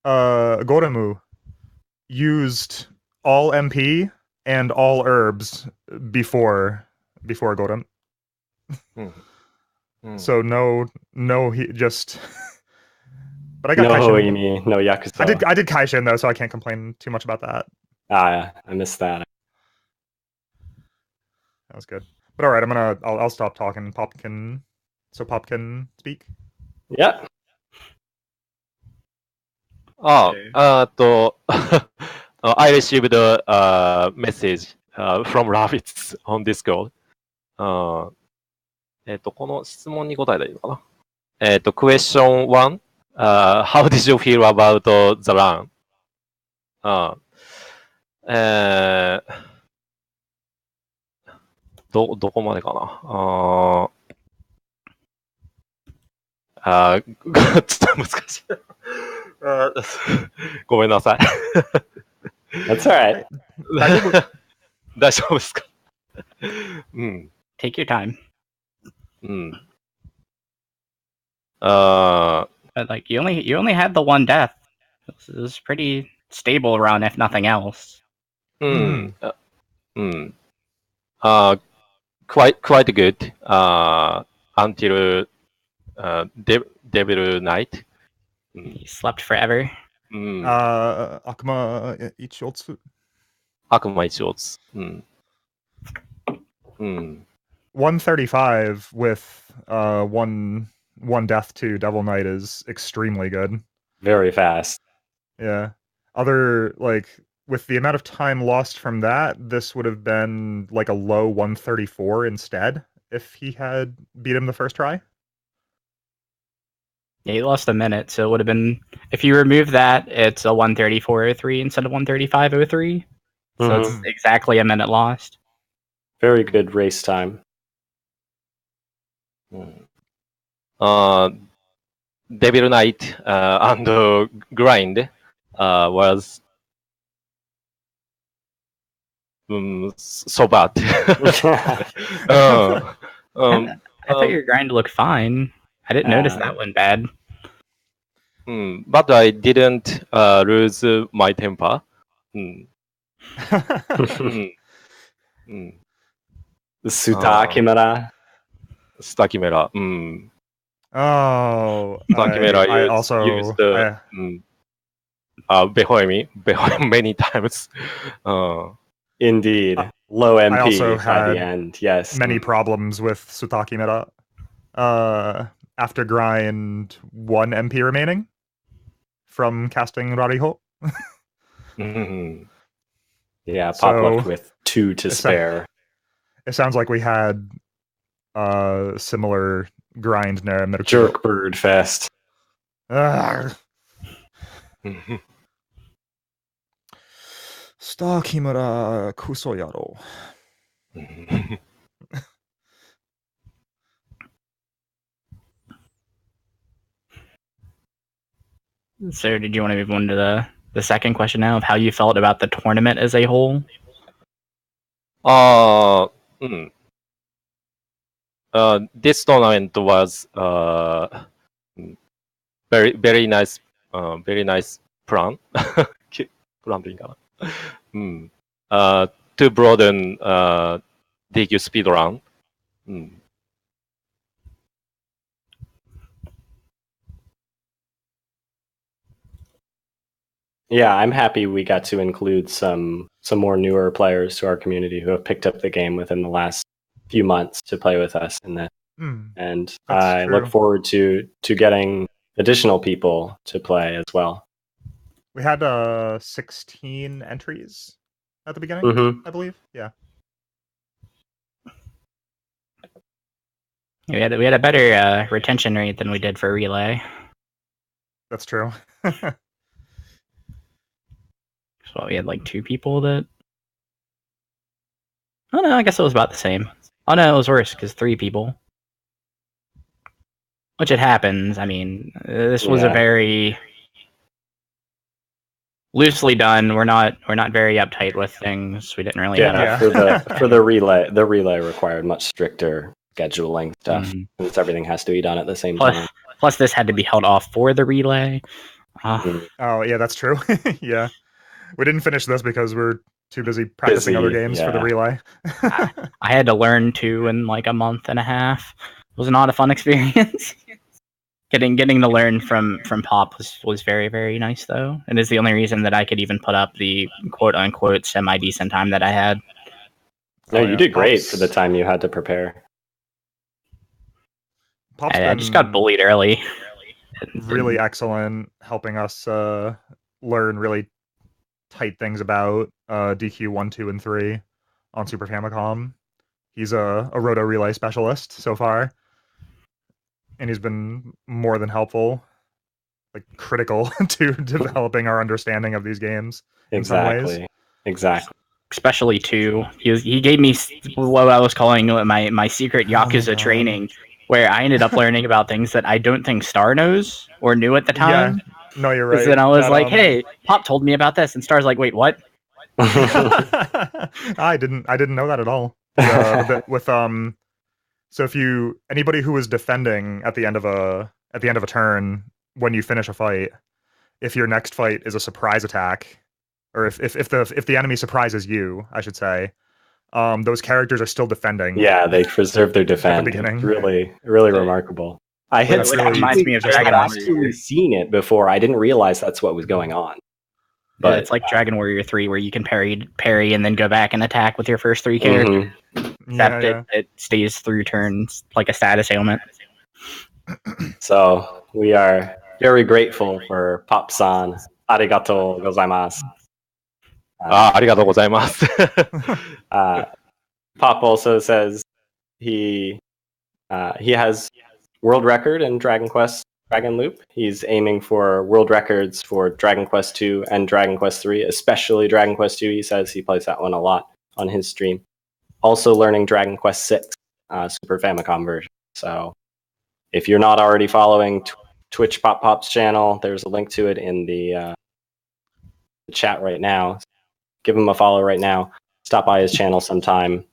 Goremu used all MP and all herbs before Gorem. So no he just but I got Kaishin. No Yakuza. I did Kaishin though, so I can't complain too much about that. I missed that. That was good. But all right, I'll stop talking. Pop can speak. Yeah. I received a message from Rabbits on Discord. この質問に答えたらいいのかなQuestion 1. How did you feel about the run? どこまでかなちょっと難しい。ごめんなさい。That's alright. 大丈夫ですかTake your time. But like you only had the 1 death. This is pretty stable run if nothing else. Quite good until Devil Knight. He slept forever. Akuma Ichiotsu. Akuma Ichiotsu. 135 with one death to Devil Knight is extremely good. Very fast. Yeah. Other, like, with the amount of time lost from that, this would have been like a low 134 instead if he had beat him the first try. Yeah, he lost a minute, so it would have been, if you remove that, it's a 134.03 instead of 135.03. So it's exactly a minute lost. Very good race time. Devil Knight and Grind was so bad. I thought your grind looked fine. I didn't notice that one bad. But I didn't lose my temper. Sutakimura. Sutakimura. Oh, Sutakimura I also used behind me many times. Indeed. Low MP I also by had the end, yes. many problems with Sutakimura. After grind 1 MP remaining from casting Rariho. Yeah, Pop left with 2 to spare. It sounds like we had similar grind near Jerkbird fest. Sutakimura Kusoyaro. So did you want to move on to the second question now of how you felt about the tournament as a whole? This tournament was very nice plan. To broaden DQ speedrun. Yeah, I'm happy we got to include some more newer players to our community who have picked up the game within the last few months to play with us in this. And I look forward to getting additional people to play as well. We had 16 entries at the beginning, I believe. Yeah. We had a better retention rate than we did for relay. That's true. So we had like 2 people that. Oh no, I guess it was about the same. Oh no, it was worse because 3 people. Which it happens. I mean, this was a very loosely done. We're not very uptight with things. We didn't really. For the relay. The relay required much stricter scheduling stuff since everything has to be done at the same time. Plus, this had to be held off for the relay. Oh yeah, that's true. Yeah, we didn't finish this because we're too busy practicing other games for the relay. I had to learn 2 in like a month and a half. It was not a fun experience. Getting to learn from Pop was very, very nice though, and is the only reason that I could even put up the quote unquote semi decent time that I had. No, you did great for the time you had to prepare. I just got bullied early. Really excellent, helping us learn really tight things about DQ 1, 2, and 3 on Super Famicom. He's a roto relay specialist so far, and he's been more than helpful, like critical to developing our understanding of these games. Exactly. Especially 2. He gave me what I was calling my secret Yakuza training, where I ended up learning about things that I don't think Star knows or knew at the time. Yeah. No, you're right. Then I was like, "Hey, Pop told me about this," and Star's like, "Wait, what?" I didn't know that at all. So if anybody who was defending at the end of a turn when you finish a fight, if your next fight is a surprise attack, or if the enemy surprises you, I should say, those characters are still defending. Yeah, they preserve their defense. At the beginning. Really, really remarkable. I had reminds me of Dragon actually seen it before. I didn't realize that's what was going on. But yeah, it's like Dragon Warrior 3, where you can parry and then go back and attack with your first 3 characters. Except it stays through turns like a status ailment. So we are very grateful for Pop-san. Arigatou gozaimasu. Arigatou gozaimasu. Pop also says he has world record in Dragon Quest Dragon Loop. He's aiming for world records for Dragon Quest 2 and Dragon Quest 3, especially Dragon Quest 2. He says he plays that one a lot on his stream. Also learning Dragon Quest 6 Super Famicom version. So if you're not already following TwitchPopPop's channel, there's a link to it in the chat right now. Give him a follow right now. Stop by his channel sometime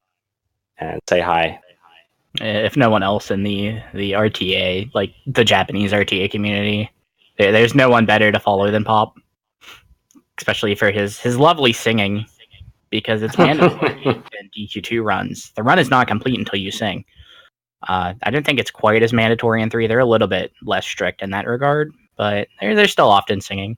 and say hi. If no one else in the RTA, like the Japanese RTA community, there's no one better to follow than Pop, especially for his lovely singing, because it's mandatory in DQ2 runs. The run is not complete until you sing. I don't think it's quite as mandatory in 3. They're a little bit less strict in that regard, but they're still often singing.